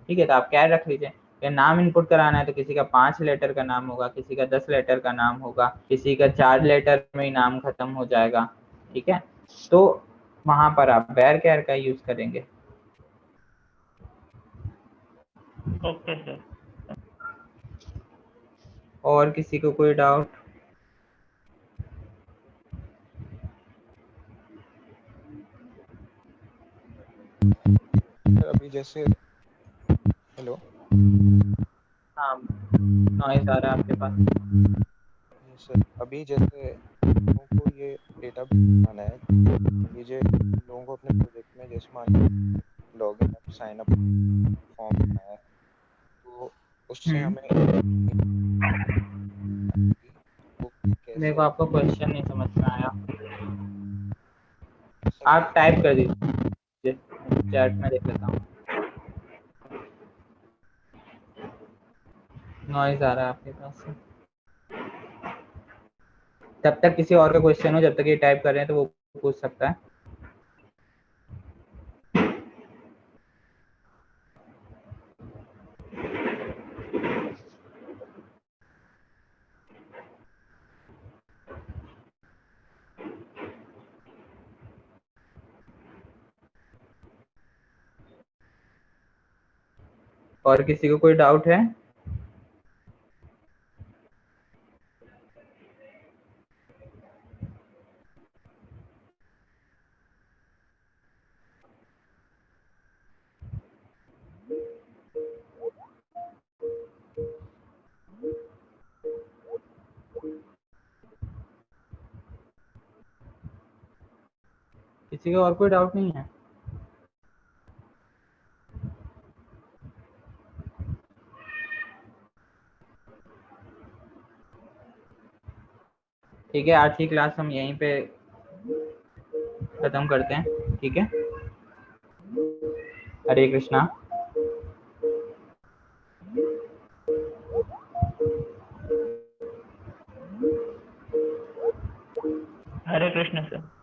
ठीक है। तो आप कैर रख लीजिए। या नाम इनपुट कराना है तो किसी का 5 लेटर का नाम होगा, किसी का 10 लेटर का नाम होगा, किसी का 4 लेटर में ही नाम खत्म हो जाएगा, ठीक है। तो वहां पर आप वेर कैर का यूज करेंगे। Okay sir. और किसी को कोई डाउट? अभी जैसे हेलो, हाँ, नॉइज आ रहा है आपके पास। सर अभी जैसे लोगों को ये डेटा बनाना है, अभी जो लोगों को अपने प्रोजेक्ट में जैसे मान login up sign up form बनाया है तो उससे हमें वो मेरे कैसे को आपका क्वेश्चन नहीं समझ में आया। आप टाइप कर दीजिए, चैट में देख लेता हूँ। नॉइज आ रहा है आपके पास से। तब तक किसी और का क्वेश्चन हो, जब तक ये टाइप कर रहे हैं तो वो पूछ सकता है। और किसी को कोई डाउट है? किसी को और कोई डाउट नहीं है? ठीक है, आज की क्लास हम यहीं पे खत्म करते हैं, ठीक है। हरे कृष्णा। हरे कृष्ण सर।